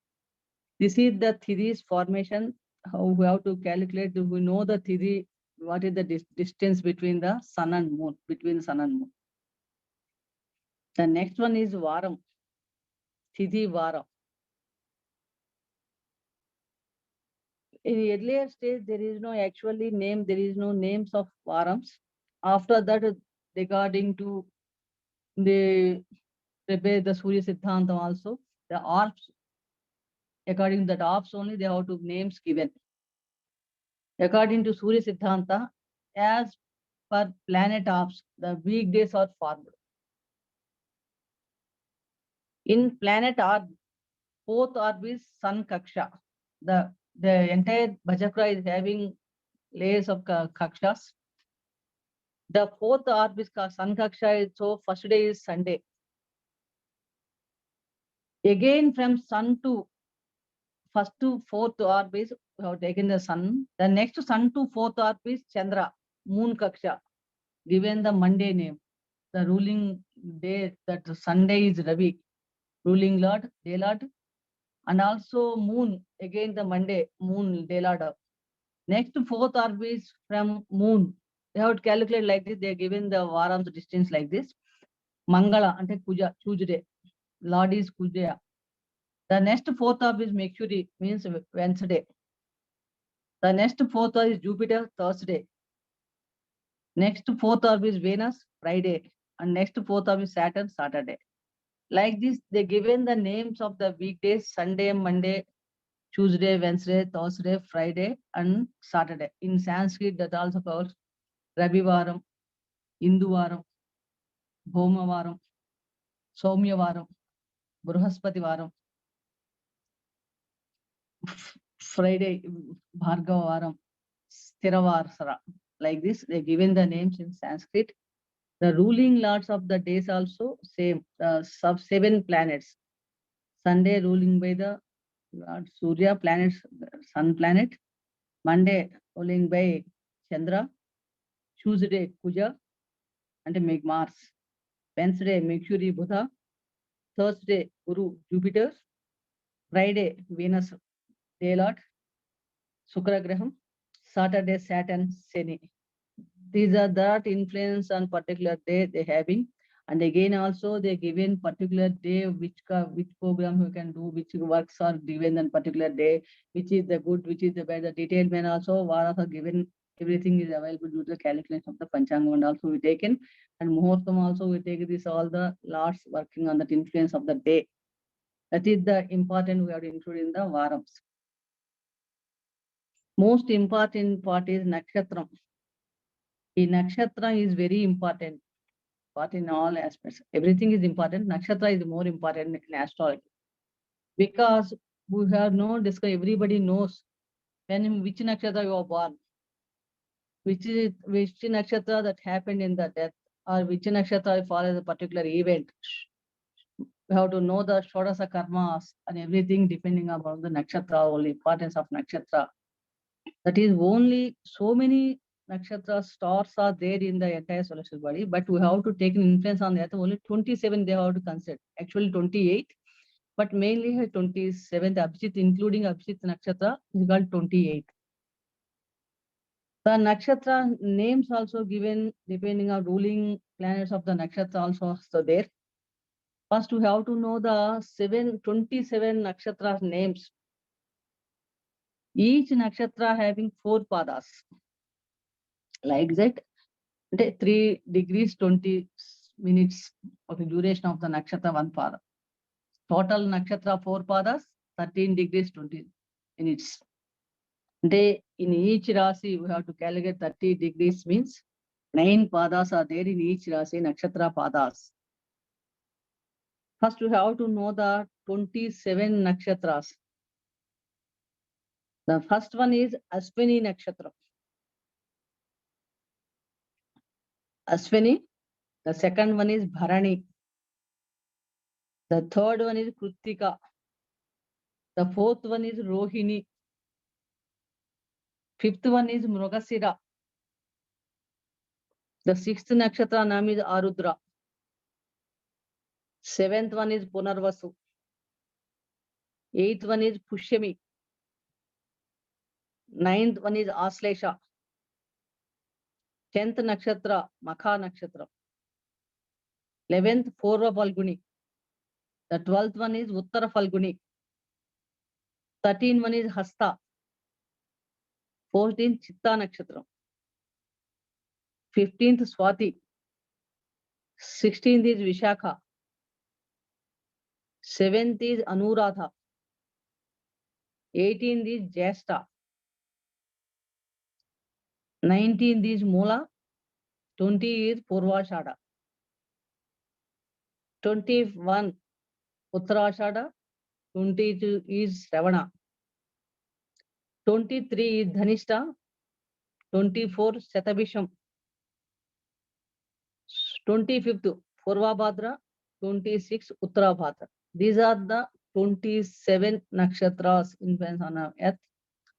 This is the Thidi's formation, how we have to calculate. We know the Thidi, what is the distance between the sun and moon, between sun and moon. The next one is Varam, Thidi Varam. In earlier stage, there is no actually name, there is no names of Varams. After that, regarding to the prepare the Surya Siddhanta also, the orbs, according to that orbs only, they have to names given. According to Surya Siddhanta, as per planet orbs, the weekdays are formed. In planet orb, fourth orb is Sun Kaksha. The entire Bhajakra is having layers of Kakshas. The fourth orb is Sun Kaksha, so first day is Sunday. Again from Sun to first to fourth orb is we have taken the Sun. The next Sun to fourth orb is Chandra, Moon Kaksha, given the Monday name. The ruling day, that Sunday is Ravi, ruling Lord, day Lord, and also Moon, again the Monday, Moon, day Lord. Next fourth orb is from Moon. They have to calculate like this. They are given the Varam's distance like this. Mangala, ante Kuja, Tuesday. Lord is Kuja. The next fourth orb is Mercury, means Wednesday. The next fourth orb is Jupiter, Thursday. Next fourth orb is Venus, Friday. And next fourth orb is Saturn, Saturday. Like this, they given the names of the weekdays: Sunday, Monday, Tuesday, Wednesday, Thursday, Friday, and Saturday. In Sanskrit, that also calls Ravivaram, Induvaram, Bhomavaram, Somyavaram, Bruhaspativaram, Friday, Bhargavaram, Sthiravarsara. Like this, they given the names in Sanskrit. The ruling lords of the days also same, sub 7 planets. Sunday ruling by the Lord Surya, planets, sun planet. Monday ruling by Chandra. Tuesday Kuja and Mars. Wednesday Mercury, Buddha. Thursday Guru, Jupiter. Friday Venus, day Lord, Shukra Graham. Saturday Saturn, Shani. These are that influence on particular day they having. And again also they given particular day which program you can do, which works are given on particular day, which is the good, which is the bad. The detailed man also varas are given. Everything is available due to the calculation of the Panchangam, and also we taken. And Muhurtam also we take this all the lords working on that influence of the day. That is the important we have to include in the Varams. Most important part is Nakshatram. The nakshatra is very important, but in all aspects. Everything is important. Nakshatra is more important in astrology. Because we have no discuss, everybody knows when which nakshatra you are born, which nakshatra that happened in the death, or which nakshatra follows a particular event. We have to know the Shodasa karmas and everything depending upon the nakshatra, only importance of nakshatra. That is only so many nakshatra stars are there in the entire solar system body, but we have to take an influence on that. Only 27 they have to consider. Actually 28, but mainly 27th Abhijit, including Abhijit nakshatra, is called 28. The nakshatra names also given depending on ruling planets of the nakshatra also so there. First, we have to know the 27 nakshatra names. Each nakshatra having 4 padas. Like that, 3 degrees 20 minutes of the duration of the nakshatra 1 pada. Total nakshatra 4 padas, 13 degrees 20 minutes. In each rasi, we have to calculate 30 degrees means 9 padas are there in each rasi, nakshatra padas. First, we have to know the 27 nakshatras. The first one is Ashwini nakshatra. Ashwini. The second one is Bharani. The third one is Kritika. The fourth one is Rohini. Fifth one is Mrugasira. The sixth nakshatra name is Arudra. Seventh one is Punarvasu. Eighth one is Pushyami. Ninth one is Aslesha. 10th nakshatra Makha nakshatra. 11th Purva Falguni. The 12th one is Uttara Falguni. 13th one is Hasta. 14th Chitta nakshatra. 15th Swati. 16th is Vishakha. 7th is Anuradha. 18th is Jyeshta. 19th is Mula. 20 is Purvashada. 21 Uttarashada. 22 is Shravana. 23 is Dhanishta. 24 Shatabhisham. 25th Purvabhadra. 26 Uttarabhadra. These are the 27 nakshatras influence on our earth.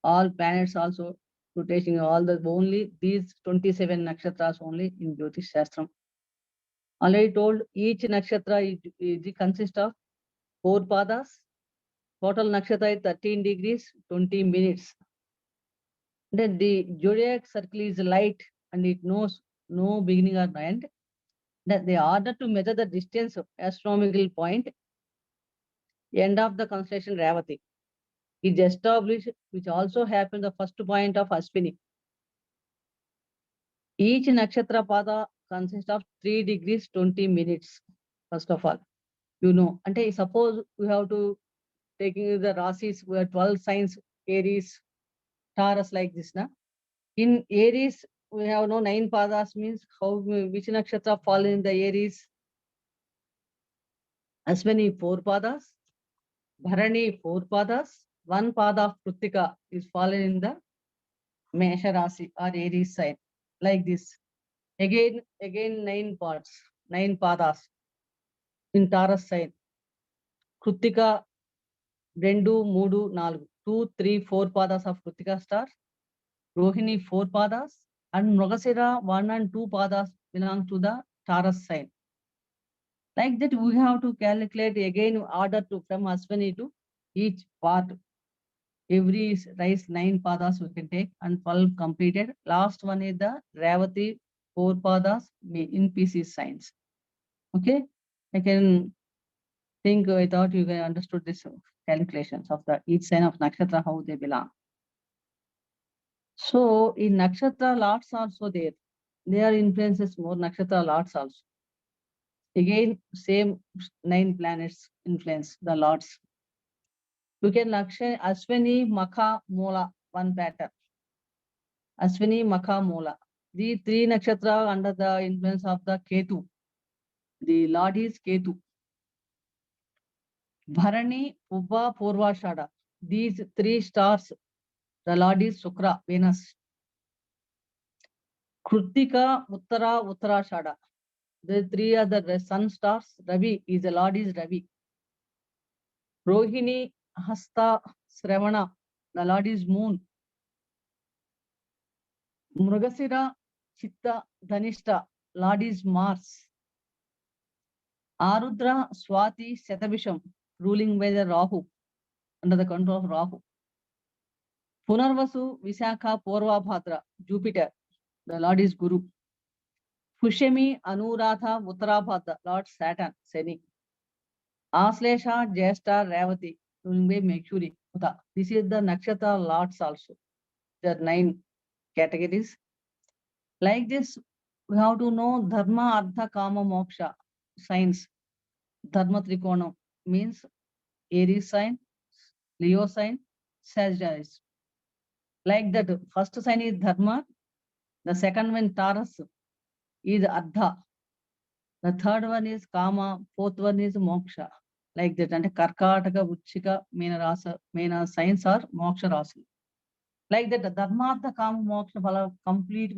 All planets also rotating, all the only these 27 nakshatras only in Jyotish Shastram. Already told each nakshatra is consists of 4 padas. Total nakshatra is 13 degrees 20 minutes. Then the zodiac circle is light and it knows no beginning or end. That the order to measure the distance of astronomical point, end of the constellation Revati is established, which also happens the first point of Ashwini. Each nakshatra pada consists of 3 degrees 20 minutes. First of all, you know, and suppose we have to taking the rasis, we have 12 signs, Aries, Taurus, like this. Na? In Aries, we have no 9 padas, means how which nakshatra fall in the Aries? Ashwini 4 padas, Bharani 4 padas, 1 pada of Kritika is fallen in the Mesha Rasi or Aries sign, like this. Again 9 parts, 9 padas in Taurus sign. Kritika 2, 3, 4, 2, 3, 4 padas of Kritika star. Rohini 4 padas and Mrugasira 1 and 2 padas belong to the Taurus sign. Like that, we have to calculate again order to from Ashwini to each part. Every rise 9 padas we can take and 12 completed. Last one is the Revati 4 padas in PC signs. Okay, I can think I thought you guys understood this calculations of the each sign of nakshatra, how they belong. So in nakshatra lots also there. There influences more nakshatra lots also. Again, same 9 planets influence the lots. You can Ashwini, Makha, Mola, one pattern. Ashwini, Makha, Mola. The 3 nakshatra under the influence of the Ketu. The Lord is Ketu. Bharani, Ubba, Purvashada. These 3 stars, the Lord is Shukra, Venus. Kritika, Uttara, Uttarashada. The 3 are the sun stars. Ravi is the Lord is Ravi. Rohini, Hasta, Shravana, the Lord is Moon. Mrugasira, Chitta, Dhanishta, Lord is Mars. Arudra, Swati, Shatabhisham, ruling by the Rahu, under the control of Rahu. Punarvasu, Vishakha, Purvabhadra, Jupiter, the Lord is Guru. Pushyami, Anuradha, Uttarabhadra, Lord Saturn, Shani. Aslesha, Jyeshta, Revati, ruling by Mercury. This is the nakshatra lots also. There are 9 categories. Like this, we have to know Dharma, Artha, Kama, Moksha signs. Dharma Trikona means Aries sign, Leo sign, Sagittarius. Like that, first sign is Dharma, the second one Taurus is Artha, the third one is Kama, fourth one is Moksha. Like that, and Karkataka, Uchika, Mena signs are Moksha Rasi. Like that, the Dharma, the Kama, Moksha, Phala, complete,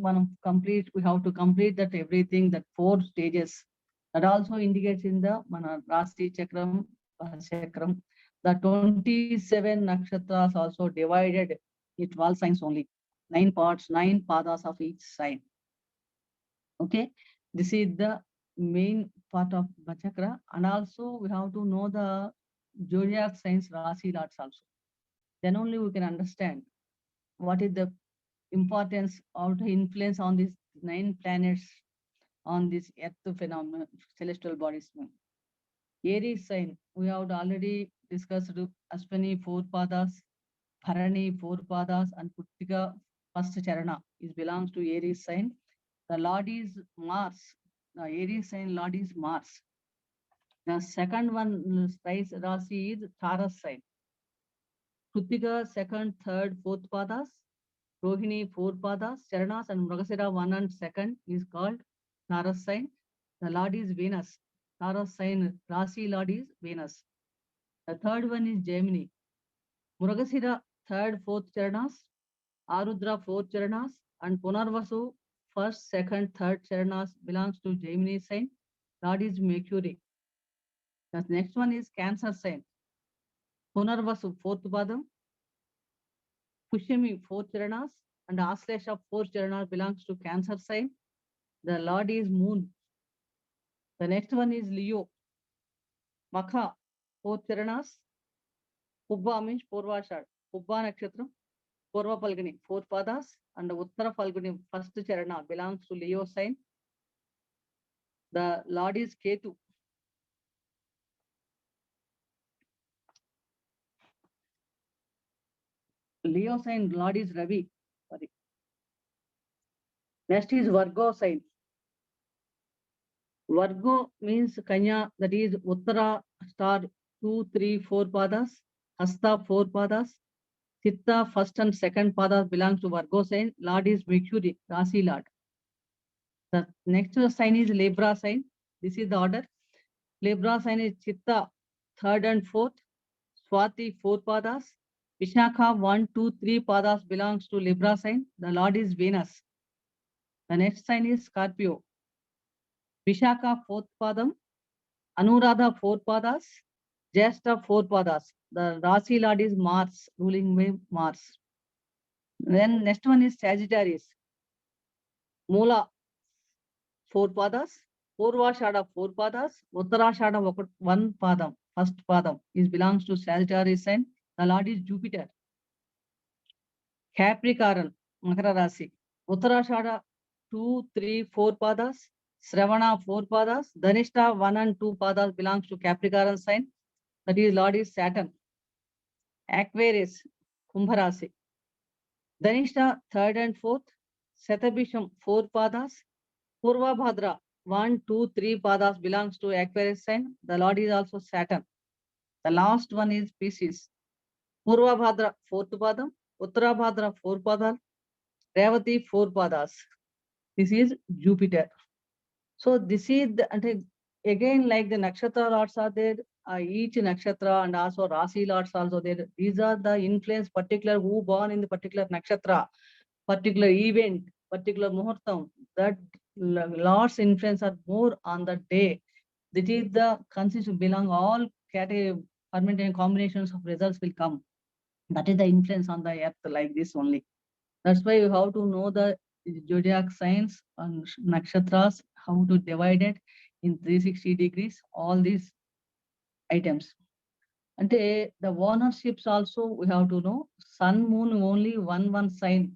we have to complete that everything, that 4 stages. That also indicates in the Mana Rasi Chakram, The 27 nakshatras also divided in 12 signs only. 9 parts, 9 padas of each sign. Okay, this is the main part of Bachakra, and also we have to know the zodiac signs, Rasi lots also. Then only we can understand what is the importance or the influence on these 9 planets on this earth phenomenon, celestial bodies. Aries sign, we have already discussed Ashwini 4 padas, Bharani 4 padas, and Krittika first charana is belongs to Aries sign. The Lord is Mars. The Aries sign Lord is Mars. The second one spice Rasi is Taurus sign. Krittika second, third, fourth padas, Rohini 4 padas, charanas, and Mragasira 1 and 2nd is called Taurus sign. The Lord is Venus. Taurus sign Rasi Lord is Venus. The third one is Gemini. Mragasira third, fourth charanas, Arudra 4 charanas, and Punarvasu first, second, third charanas belongs to Gemini sign. Lord is Mercury. The next one is Cancer sign. Punarvasu 4th padam, Pushami 4 charanas, and Aslesha 4 charanas belongs to Cancer sign. The Lord is Moon. The next one is Leo. Makha 4 charanas. Pubba means Purvashad. Pubba nakshatram. Purva Falguni 4 padas, and Uttara Falguni first charana belongs to Leo sign. The Lord is Ketu. Leo sign Lord is Ravi. Sorry. Next is Virgo sign. Virgo means Kanya, that is Uttara star 2, 3, 4 padas, Hasta 4 padas, Chitta first and second padas belongs to Virgo sign. Lord is Mercury, Rasi Lord. The next sign is Libra sign. This is the order. Libra sign is Chitta third and fourth, Swati 4 padas, Vishakha 1, 2, 3 padas belongs to Libra sign. The Lord is Venus. The next sign is Scorpio. Vishakha 4th padam, Anuradha 4 padas, Jesta 4 padas. The Rasi Lord is Mars, ruling by Mars. Then next one is Sagittarius. Mula 4 padas, Purvashada 4 padas, Uttarashada 1 padam, first padam is belongs to Sagittarius sign. The Lord is Jupiter. Capricorn, Makara Rasi. Uttarashada 2, 3, 4 padas, Shravana 4 padas, Dhanishta 1 and 2 padas belongs to Capricorn sign. That is Lord is Saturn. Aquarius, Kumbha Rasi. Dhanishta 3rd and 4th, Satabhisham 4 padas, Purva Bhadra 1, 2, 3 padas belongs to Aquarius sign. The Lord is also Saturn. The last one is Pisces. Purva Bhadra 4th padam, Uttara Bhadra 4 padas, Revati 4 padas. This is Jupiter. So this is again like the nakshatra lords are there, each nakshatra and also Rasi lords also there. These are the influence particular who born in the particular nakshatra, particular event, particular muhurtam. That lords influence are more on the day. That is the consist belong all category permanent combinations of results will come. That is the influence on the earth like this only. That's why you have to know the zodiac signs and nakshatras, how to divide it in 360 degrees, all these items. And the ownerships also we have to know. Sun, moon only one sign,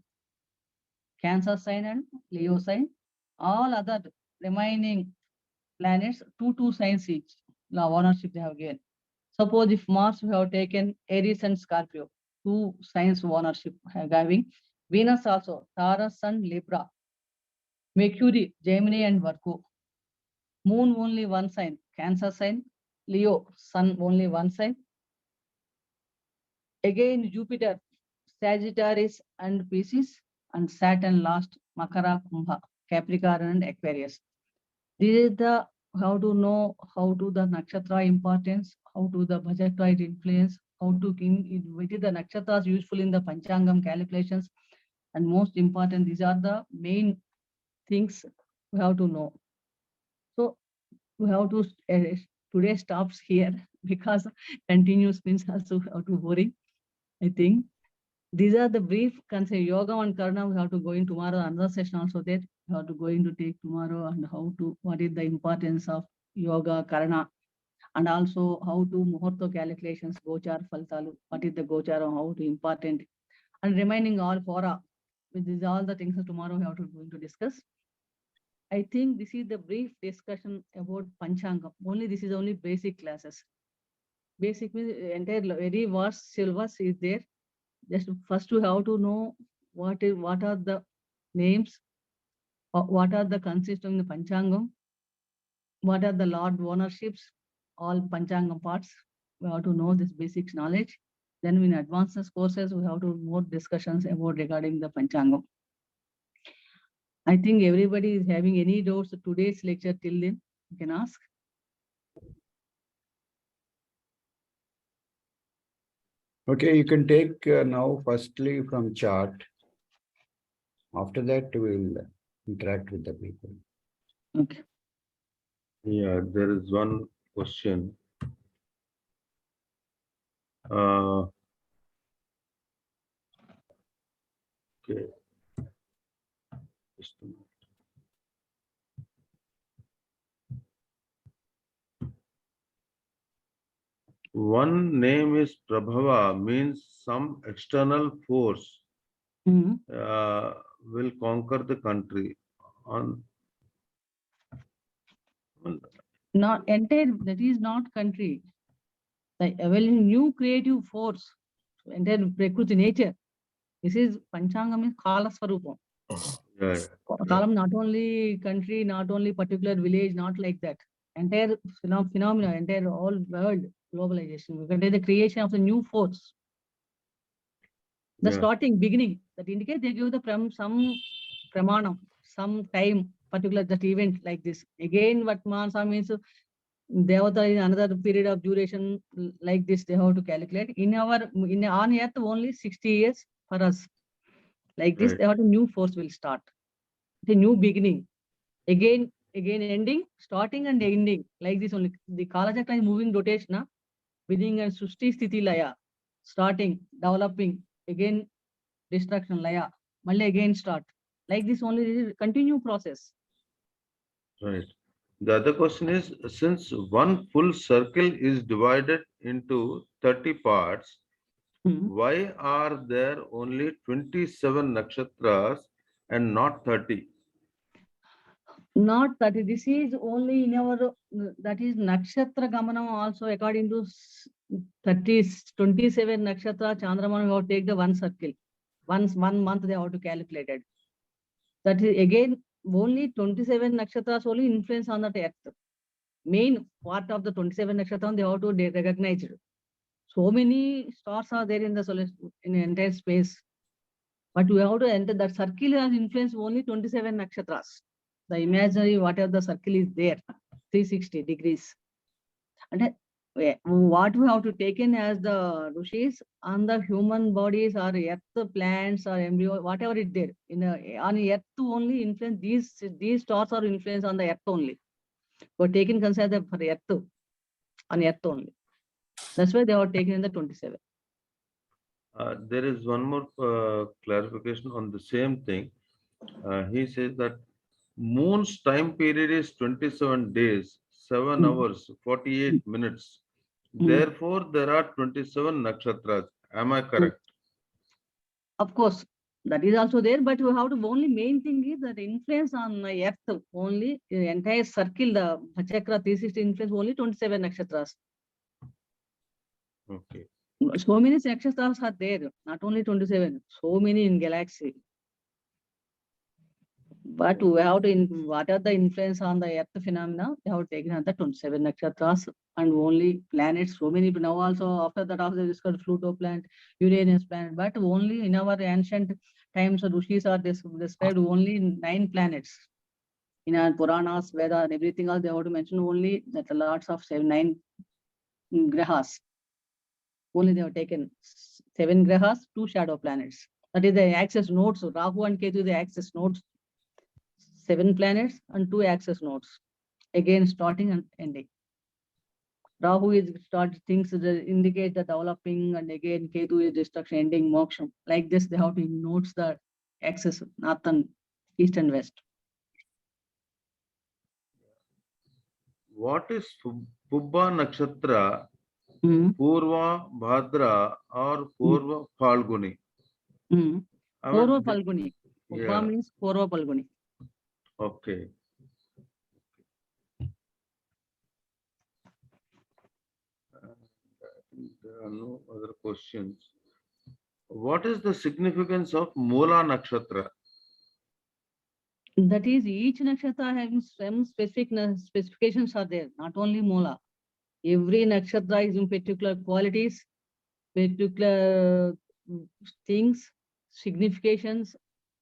Cancer sign and Leo sign. All other remaining planets, two signs each. Now ownership they have given. Suppose if Mars we have taken Aries and Scorpio, 2 signs ownership having. Venus also, Taurus and Libra. Mercury, Gemini and Virgo. Moon only one sign, Cancer sign. Leo, Sun only one sign. Again Jupiter, Sagittarius and Pisces, and Saturn last, Makara, Kumbha, Capricorn and Aquarius. This is the how to know how to the nakshatra importance, how to the budgetary influence, how to which is the nakshatras useful in the Panchangam calculations, and most important, these are the main things we have to know. So we have to today stops here because continuous means also too boring, I think. These are the brief concept. Yoga and Karna, we have to go in tomorrow. Another session also there. We have to go into take tomorrow and how to, what is the importance of yoga, Karna, and also how to Muhurta calculations, Gochar, Faltalu, what is the Gochar and how to important, and remaining all fora. These are all the things that tomorrow we have to going to discuss. I think this is the brief discussion about Panchangam. Only this is only basic classes. Basic means entire very vast syllabus is there. Just first you have to know what are the names, what are the consist of the Panchangam, what are the Lord ownerships, all Panchangam parts. We have to know this basic knowledge. Then in advanced courses, we have to more discussions about regarding the Panchangam. I think everybody is having any doubts today's lecture till then, you can ask. Okay, you can take now firstly from chart. After that, we'll interact with the people. Okay. Yeah, there is one question. Okay. Just a minute. One name is Prabhava, means some external force Mhm. will conquer the country. Not entire, that is not country. The evaluating new creative force, entire Prakriti nature. This is Panchangam is Kala Swarupam. Yeah, Kalam not only country, not only particular village, not like that. Entire phenomena, entire all world globalization. We can take the creation of the new force. The yeah. starting, beginning, that indicate they give the some pramanam, some time, particular that event like this. Again, what Mansa means, Devata is another period of duration like this, they have to calculate. On earth, only 60 years for us. Like this, Right. they have a new force will start. The new beginning. Again ending, starting and ending. Like this only. The Kala Chakra is moving rotation, beginning and Sushti Sthiti Laya. Starting, developing, again destruction Laya. Malli again start. Like this only, this is continue process. Right. The other question is, since one full circle is divided into 30 parts, why are there only 27 nakshatras and not 30? Not that this is only in our, that is Nakshatra Gamanam also according to 27 Nakshatra Chandraman, we have to take the one circle. Once 1 month they have to calculate it. That is again only 27 Nakshatras only influence on the earth. Main part of the 27 Nakshatra they have to recognize it. So many stars are there in the solar, in the entire space. But we have to enter that circle has influence only 27 nakshatras. The imaginary whatever the circle is there, 360 degrees. And what we have to take in as the rishis on the human bodies or earth plants or embryo, whatever is there in on earth only influence, these stars are influence on the earth only. We're taken consider for earth, on earth only. That's why they are taken in the 27. There is one more clarification on the same thing. He says that moon's time period is 27 days, 7 hours, 48 minutes. Therefore, there are 27 nakshatras. Am I correct? Of course, that is also there, but you have to only main thing is that influence on the earth only, the entire circle, the chakra 360 influence only 27 nakshatras. Okay. So many nakshatras are there, not only 27, so many in galaxy. But we have to, what are the influence on the earth phenomena, they have taken the 27 nakshatras and only planets, so many. Now also, after that also they discovered Pluto planet, Uranus planet, but only in our ancient times, rishis are described only 9 planets. In our Puranas, Veda, and everything else, they have to mention only that lots of 9 grahas. Only they have taken 7 grahas, 2 shadow planets. That is the axis nodes. Rahu and Ketu, the axis nodes. 7 planets and 2 axis nodes. Again, starting and ending. Rahu is start things that indicate the developing, and again Ketu is destruction, ending, moksha. Like this, they have to note the axis, north and east and west. What is Pubba Nakshatra, Hmm. Purva Bhadra or Purva Phalguni? Hmm. I mean, Purva Phalguni. yeah. Pubba means Purva Phalguni. Okay. I think there are no other questions. What is the significance of Mula Nakshatra? That is, each nakshatra having some specific specifications are there, not only Mula. Every nakshatra is in particular qualities, particular things, significations,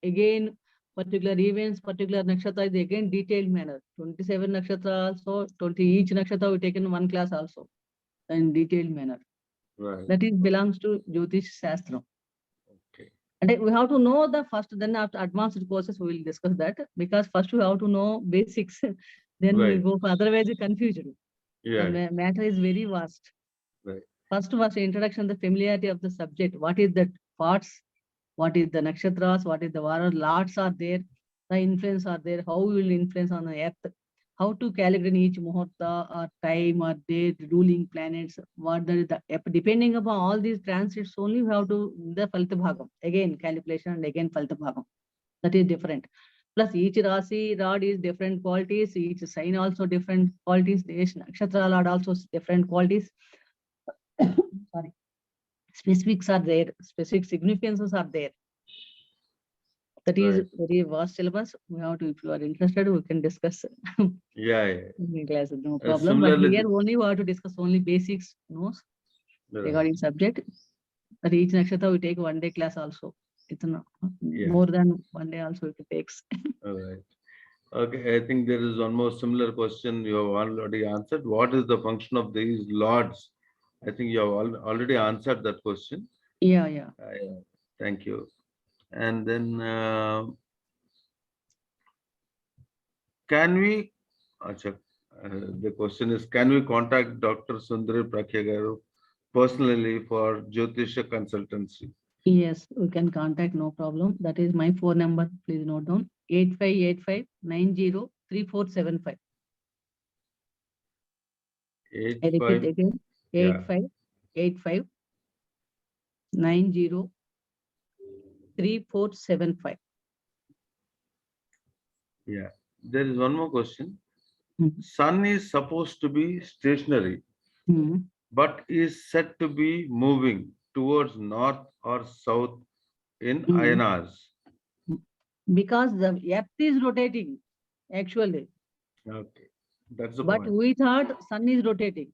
again, particular events, particular nakshatra is again detailed manner. 27 nakshatra also, 20 each nakshatra we taken one class also in detailed manner. Right. That is belongs to Jyotish Shastra. Okay. And we have to know the first, then after advanced courses, we will discuss that, because first we have to know basics, then we Right. go for, otherwise confused. Yeah. The matter is very vast. Right. First was the introduction, the familiarity of the subject. What is the parts? What is the nakshatras? What is the vara? Lots are there. The influence are there. How will influence on the earth? How to calculate each muhurta or time or date, ruling planets? What the depending upon all these transits only we have to the Falta Bhagam. Again calculation and again Falta Bhagam. That is different. Plus each Rasi rod is different qualities. Each sign also different qualities. Each nakshatra rod also different qualities. Sorry. Specifics are there. Specific significances are there. That is Right. very vast syllabus. We have to, if you are interested, we can discuss Yeah. in class, no problem. But Similarly, here only we have to discuss only basics, right. regarding subject. That each nakshatra we take one day class also. It's not Yeah. more than one day also it takes. All right. Okay, I think there is one more similar question you have already answered. What is the function of these lords? I think you have already answered that question. Yeah, yeah. Thank you. And then can we, the question is, can we contact Dr. Sundari Prakhya personally for Jyotisha consultancy? Yes, we can contact, no problem. That is my phone number. Please note down 8585903475. I repeat 85, again, yeah. 8585903475. Yeah. There is one more question. Mhm. Sun is supposed to be stationary, Mhm. but is said to be moving towards north or south in Mhm. ayanas. Because the earth is rotating, actually. Okay, that's the But point. we thought sun is rotating.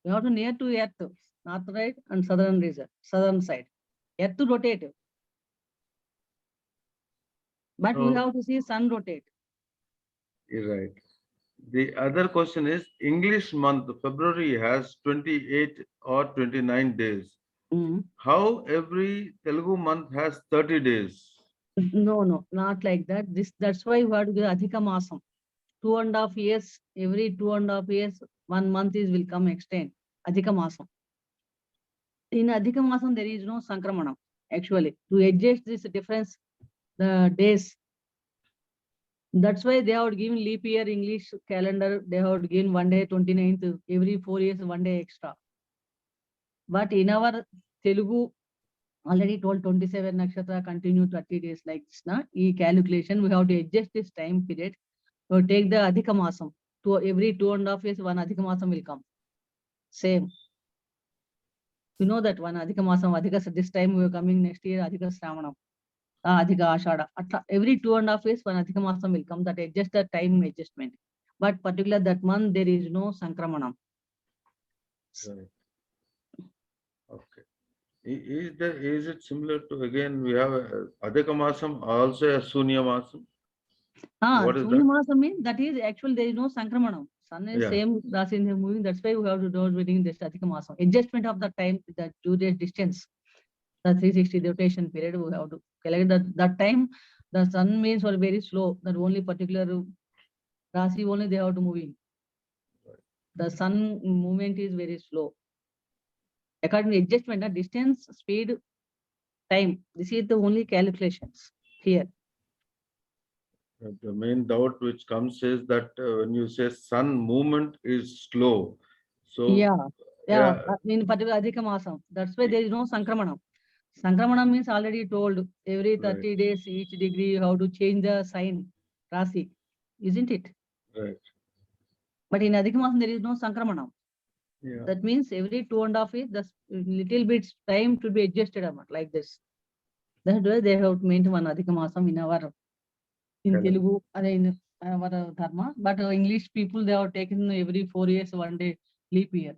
We have to near to earth, north right and southern region, southern side. Earth to rotate. But we Oh, have to see sun rotate. you're right. The other question is English month February has 28 or 29 days. Mhm. How every Telugu month has 30 days? No, not like that. That's why we have to give Adhika Masam. 2.5 years, every 2.5 years, 1 month is will come extend. Adhika Masam. In Adhika Masam, there is no Sankramanam, actually. To adjust this difference, the days. That's why they have given leap year English calendar. They have given 1 day 29th, every 4 years, 1 day extra. But in our Telugu, already told 27 nakshatra continue 30 days like this. E calculation, we have to adjust this time period. So take the Adhika Masam. Every 2.5 years, one Adhika Masam will come. Same. You know that one Adhika Masam, this time we are coming next year, Adhika Shravanam, Adhika Ashada. Every 2.5 years, one Adhika Masam will come. That adjust the time adjustment. But particular that month, there is no Sankramanam. Right. Okay. Is it similar to, again, we have Adhika Masam, also a Sunya Masam? What is Sunya that? Masam means that is actually there is no Sankramanam. Sun is Yeah. same Rasi in the moving. That's why we have to do reading this Adhika Masam. Adjustment of the time, the due date distance, the 360 rotation period, we have to calculate that time. The sun means are very slow. That only particular Rasi only they have to move in. the sun movement is very slow. According to adjustment, the distance, speed, time, this is the only calculations here. The main doubt which comes is that when you say sun movement is slow. So Yeah, in particular Adhika Masam. That's why there is no Sankramanam. Sankramanam means already told every 30 days, each degree, you have to change the sign, Rasi, isn't it? Right. But in Adhika Masam, there is no Sankramanam. Yeah. That means every 2.5 years, the little bit time to be adjusted like this. That's why they have made one Adhika Masam in our, in Calendar. Telugu, in our dharma. But English people, they have taken every 4 years, 1 day leap year.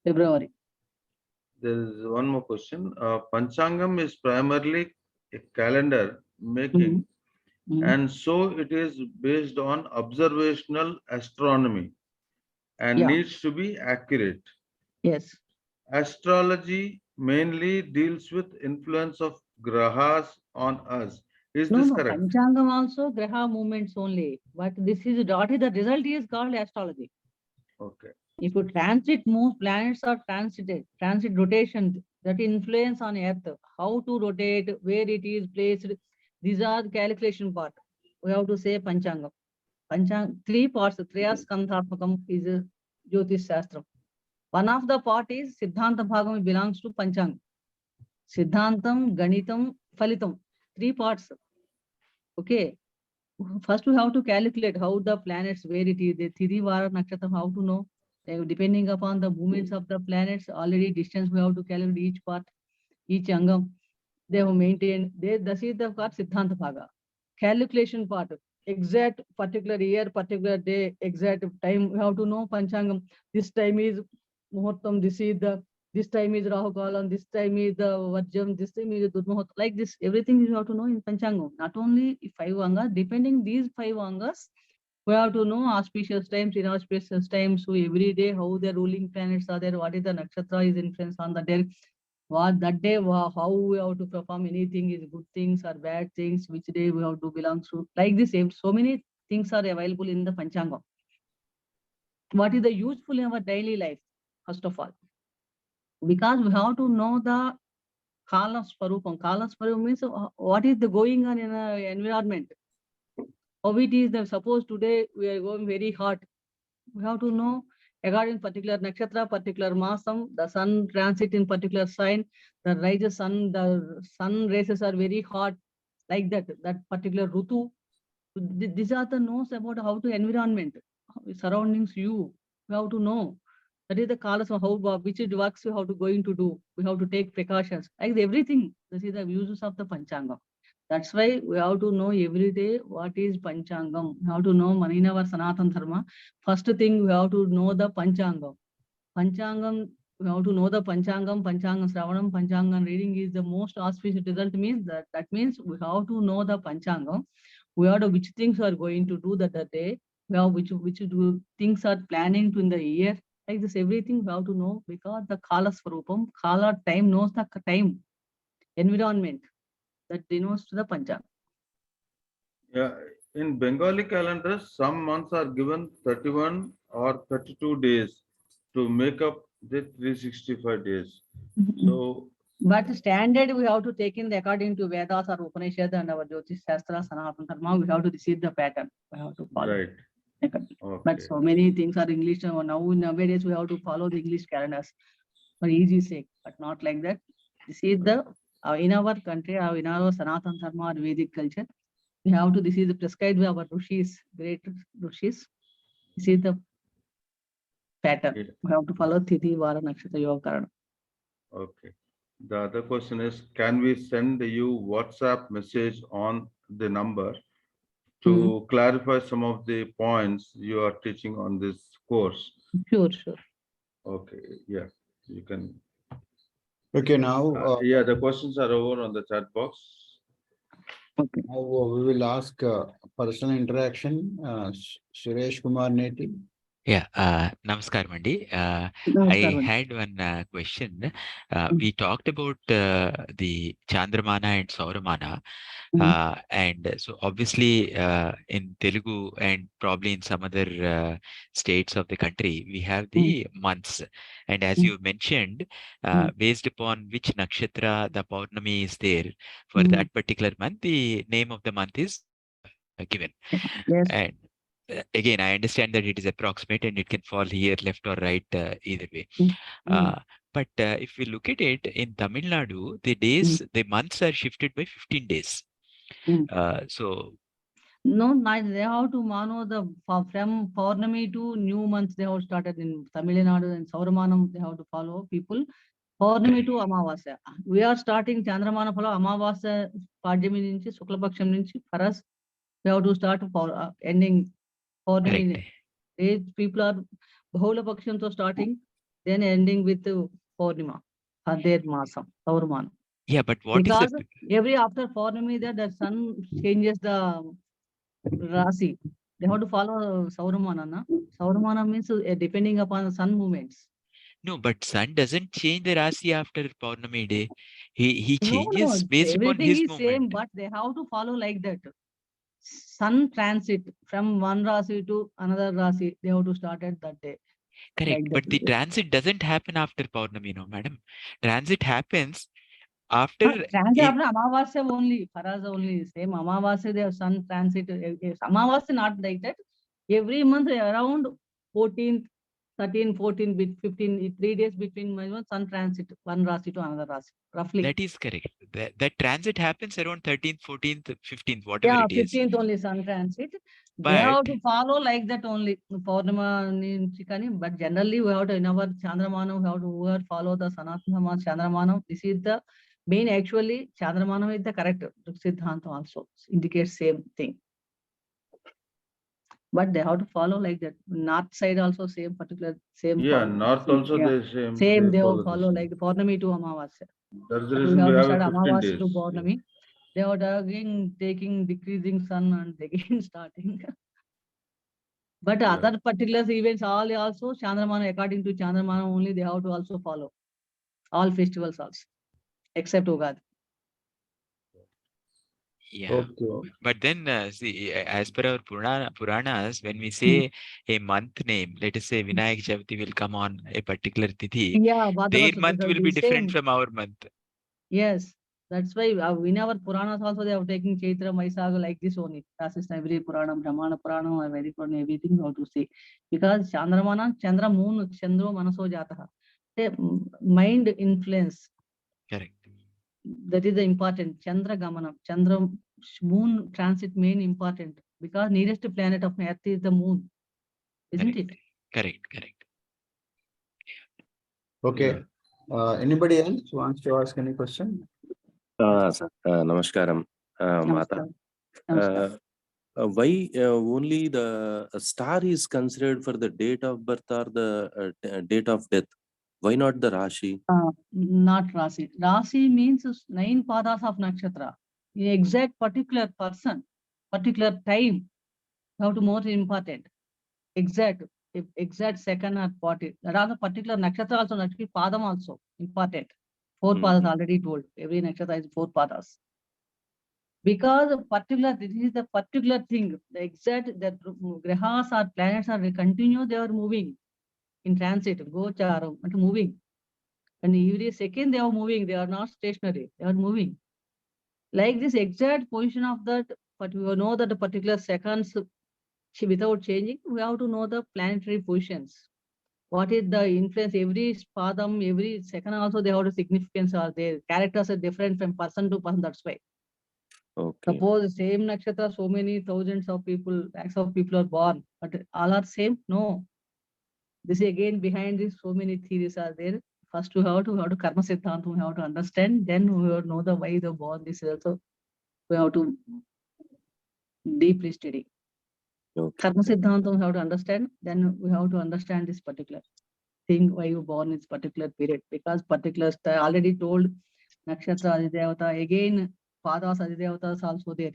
February. There is one more question. Panchangam is primarily a calendar making, and so it is based on observational astronomy and Yeah. needs to be accurate. Yes. Astrology mainly deals with influence of grahas on us. Is No, this no, correct? Panchangam also Graha movements only. But this is what is the result is called astrology. Okay. If you transit moves, planets are transit rotation that influence on Earth, how to rotate, where it is placed. These are the calculation part. We have to say Panchangam. Panchang, 3 parts, Triya Skandharpakam is a Jyotish Shastram. One of the part is Siddhanta Bhagam belongs to Panchangam. Siddhantam, Ganitam, Phalitam. 3 parts. Okay. First, we have to calculate how the planets, where it is, the Thithi Vara Nakshatra, how to know. Depending upon the movements of the planets, already distance we have to calculate each part, each angam. They have maintained. This is the part Siddhanta Bhaga. Calculation part, exact particular year, particular day, exact time, we have to know Panchangam. This time is Muhurtam, this time is Rahu Kalam, this time is the Vajram, this time is Durmuhurtam. Like this, everything you have to know in Panchangam. Not only 5 angas, depending these 5 angas, we have to know auspicious times, inauspicious times. So every day, how the ruling planets are there, what is the nakshatra is influence on the day, what that day, how we have to perform anything is good things or bad things, which day we have to belong to. Like this, so many things are available in the Panchangam. What is the useful in our daily life, first of all? Because we have to know the Kala Swarupam. Kala Swarupam means what is the going on in the environment. How it is that suppose today we are going very hot. We have to know regarding particular nakshatra, particular masam, the sun transit in particular sign, the sun races are very hot, like that particular rutu. These are the knows about how to environment, surroundings you have to know. That is the colors of how which works you have to going to do. We have to take precautions. Like everything. This is the uses of the Panchangam. That's why we have to know every day what is Panchangam. We have to know Maninavar Sanatan Dharma. First thing we have to know the Panchangam. Panchangam, we have to know the Panchangam, Panchangam Sravanam, Panchangam reading is the most auspicious result means that means we have to know the Panchangam. We have to which things are going to do that day. We have which things are planning to in the year. Like this, everything we have to know because the Kala Swarupam, Kala time knows the time, environment that denotes to the Panchangam. Yeah, in Bengali calendars, some months are given 31 or 32 days to make up the 365 days. So, but standard we have to take in the according to Vedas or Upanishad and our Jyotish Shastra, Sanatana Dharma, we have to receive the pattern. We have to follow. right. Okay. Okay. But so many things are English now. Nowadays we have to follow the English calendars for easy sake, but not like that. This is the in our country, in our Sanatana Dharma or Vedic culture, we have to. This is the prescribed by our Rishis, great Rishis. This is the pattern. Yeah. We have to follow Tithi, Vara, Nakshatra, Yoga, Karana. Okay. The other question is, can we send you WhatsApp message on the number to clarify some of the points you are teaching on this course? Sure. Okay. Yeah, you can. Okay, now, Yeah, the questions are over on the chat box. Okay. now we will ask personal interaction. Suresh Kumar Neti. Yeah, Namaskar Mandi. I Namaskaram. had one question. Mm. We talked about the Chandramana and Sauramana. And so obviously in Telugu and probably in some other states of the country, we have the months. And as you mentioned, based upon which nakshatra the Paurnami is there for that particular month, the name of the month is given. Yes. And again, I understand that it is approximate and it can fall here, left or right, either way. But if we look at it in Tamil Nadu, the days, the months are shifted by 15 days. So No, they have to mano from Paurnami to new months they have started in Tamil Nadu and Sauramanam they have to follow people. Paurnami to Amavasya. We are starting Chandramana follow Amavasya Pajami Nunchi, Suklapaksham Nunchi. For us, we have to start for ending Paurnami. correct. Days people are Bahula Paksham to starting, then ending with Paurnima. Their Masam, Sauramanam. Yeah, but what is Because the every after Paurnami there, the sun changes the Rasi. They have to follow Sauramana. Na? Sauramana means depending upon the sun movements. no, but sun doesn't change the Rasi after Paurnami day. He No, changes based upon everything his is movement. same, but they have to follow like that. Sun transit from one Rasi to another Rasi, they have to start at that day. Correct. Like that. But the transit doesn't happen after Paurnami, no, madam. Transit happens after Transit it. after Amavasya only, for us only, same Amavasya, their sun transit. Amavasya not like that. Every month around 14th, 13, 14, 15, 3 days between my sun transit, one Rasi to another Rasi, roughly. That is correct. That transit happens around 13th, 14th, 15th, whatever Yeah, it is. 15th only sun transit. They But have to follow like that only. But generally we have to, in our Chandramana, we have to follow the Sanatana Chandramana. This is the main actually, Chandramana is the correct. Siddhanta also indicates same thing. But they have to follow like that. North side also same particular, same. Yeah, north also yeah. they same. Same, they follow have the follow same. like Paurnami to Amavasya. That's the We reason have we to have start a 15 Amavasya days. to Paurnami. They are again taking decreasing sun and again starting. But Yeah. other particular events all also Chandramana, according to Chandramana only they have to also follow. All festivals also, except Ugadi. yeah. Okay. But then, see, as per our Puranas, when we say a month name, let us say Vinayak Chavati will come on a particular tithi, Yeah, their Bhadrapada month will be Chaturthi, different same. from our month. Yes, that's why in our Puranas also they are taking Chaitra, Maisaga like this only. That's every Purana, Brahmana Purana, or very Purana, everything how to say. Because Chandramana, Chandra moon, Chandro Manaso Jataha. Mind influence. Correct. That is the important. Chandra Gamana, Chandra moon transit main important because nearest planet of Earth is the moon, isn't Correct. it? Correct. Okay. Anybody else wants to ask any question? Sir, Namaskaram, Mata. Namaskar. Why only the star is considered for the date of birth or the date of death? Why not the Rashi? Not Rasi. Rasi means 9 padas of nakshatra. In exact particular person, particular time, how to more important. Exact second or 40. That are the particular nakshatra also, nakshatra padam also important. 4 padas already told. Every nakshatra is 4 padas. Because this is the particular thing, the exact that grahas or planets are continue, they are moving in transit, gocharam, moving. And every second they are moving, they are not stationary, they are moving. Like this exact position of that, but we will know that the particular seconds without changing, we have to know the planetary positions. What is the influence? Every padam, every second also they have the significance or their characters are different from person to person, that's why. Okay. Suppose same nakshatra, so many thousands of people, lakhs of people are born, but all are same? No. This again behind this, so many theories are there. First we have to karma siddhanta, we have to understand, then we have to know the why the born. This is also we have to deeply study. Okay. Karma siddhanta we have to understand, then we have to understand this particular thing, why you born in this particular period, because particular already told nakshatra adidevata, again padas adidevatas also there.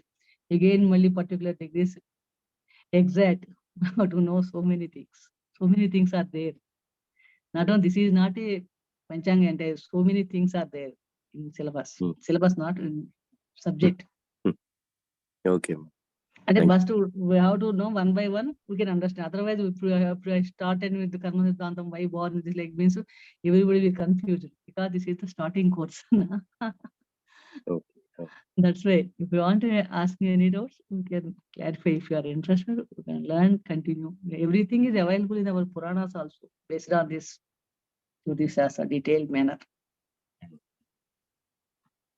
Again, only particular degrees exact. We have to know so many things. So many things are there. Not only this is not a Panchangam entire, so many things are there in syllabus. Syllabus not in subject. Okay. And then Thank first we have to know one by one, we can understand. Otherwise, if I started with the Karma Siddhantam, why born with this, like means everybody will confuse because this is the starting course. Okay. That's why if you want to ask me any doubts, we can clarify. If you are interested, you can learn, continue. Everything is available in our Puranas also, based on this, to this as a detailed manner.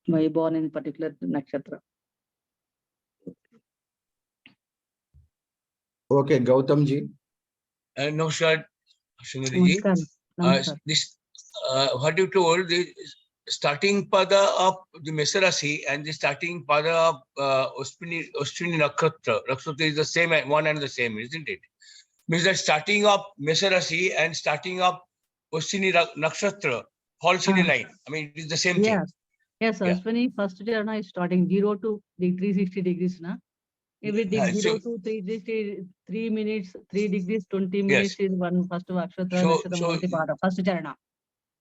Why born in particular nakshatra. Okay, Gautam ji. Namaskar, Sundari ji. Namaskar. Namaskar. This what you told, the starting pada of the Mesarasi and the starting pada of Oshwini Nakshatra. Nakshatra is the same, one and the same, isn't it? Means that starting of Mesarasi and starting of Oshwini Nakshatra falls in a line. I mean, it is the same thing. Yes, Yeah. Ashwini first charana is starting 0 to 360 degrees. Na? Every Yeah, 0 so- to 360, 3 minutes, 3 degrees, 20 minutes is one first Akshatra, So- Nakshatra, so- Bhavati Pada, first charana.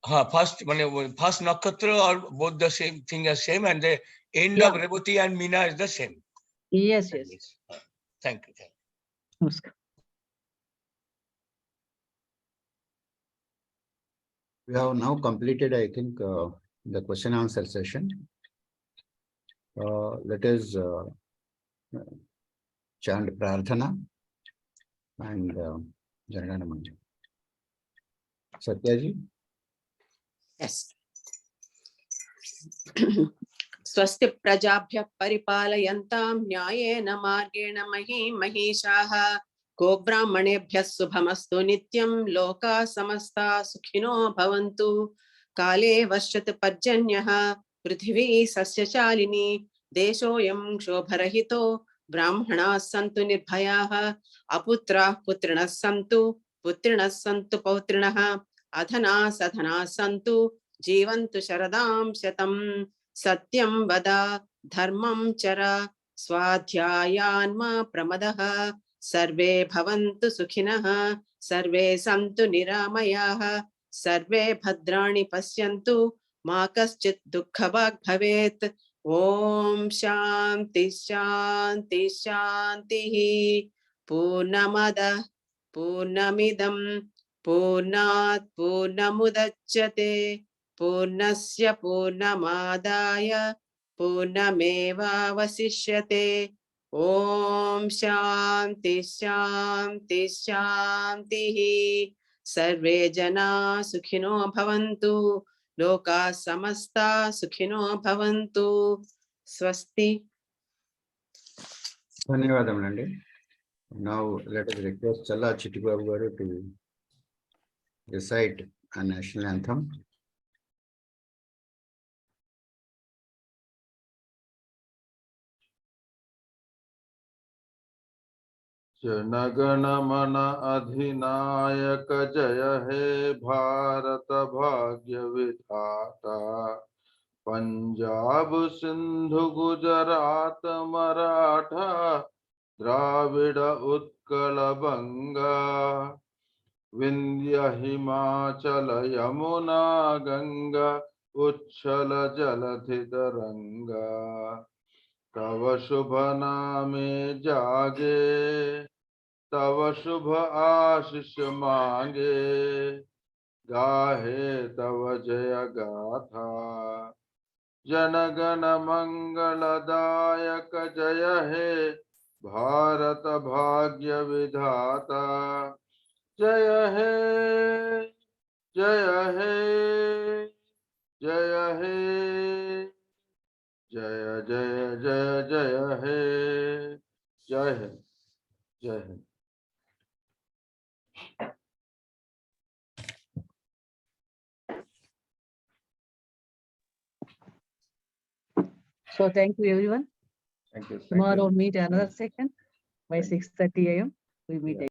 First Nakshatra are both the same thing as same, and the end Yeah. of Revati and Meena is the same. Yes. Thank you. Namaskar. We have now completed, I think, the question answer session. Let us chant Prarthana and Janagana Mantra. Satya ji. Yes. स्वस्ति प्रजाभ्यः परिपालयन्तां न्यायेन मार्गेण महीषाः गोब्राह्मणेभ्यः शुभमस्तु नित्यं लोकाः समस्ताः सुखिनो भवन्तु काले वर्षतु पर्जन्यः पृथिवी सस्यशालिनी देशोऽयं क्षोभरहितो ब्राह्मणाः सन्तु निर्भयाः अपुत्राः पुत्रिणः सन्तु पौत्रिणः अधनाः सधनाः सन्तु जीवन्तु शरदां शतम् सत्यं वद धर्मं चर स्वाध्यायान्मा प्रमदः सर्वे भवन्तु सुखिनः सर्वे सन्तु निरामयाः सर्वे भद्राणि पश्यन्तु मा कश्चित् दुःखभाग् भवेत् ॐ शान्ति शान्ति शान्तिः पूर्णमदः पूर्णमिदं पूर्णात् पूर्णमुदच्यते पूर्णस्य पूर्णमादाय पूर्णमेवावशिष्यते ॐ शान्ति शान्ति शान्तिः सर्वे जना सुखिनो भवन्तु लोकाः समस्ताः सुखिनो भवन्तु स्वस्ति. ధన్యవాదములండి. Now let us request Challa Chittibabu garu to recite a national anthem. जनगण मन अधिनायक जय हे भारत भाग्य विधाता पंजाब सिंधु गुजरात मराठा द्राविड उत्कल बंगा विंध्य हिमाचल यमुना गंगा उच्छल जलधि तरंगा तव शुभ नामे जागे तव शुभ आशीष मांगे गाहे तव जय गाथा जनगण मंगलदायक जय हे भारत भाग्य विधाता जय हे जय हे जय हे जय जय जय जय हे जय हे जय हे. So thank you everyone. Thank you. Tomorrow meet another session by 6:30 AM. We meet again.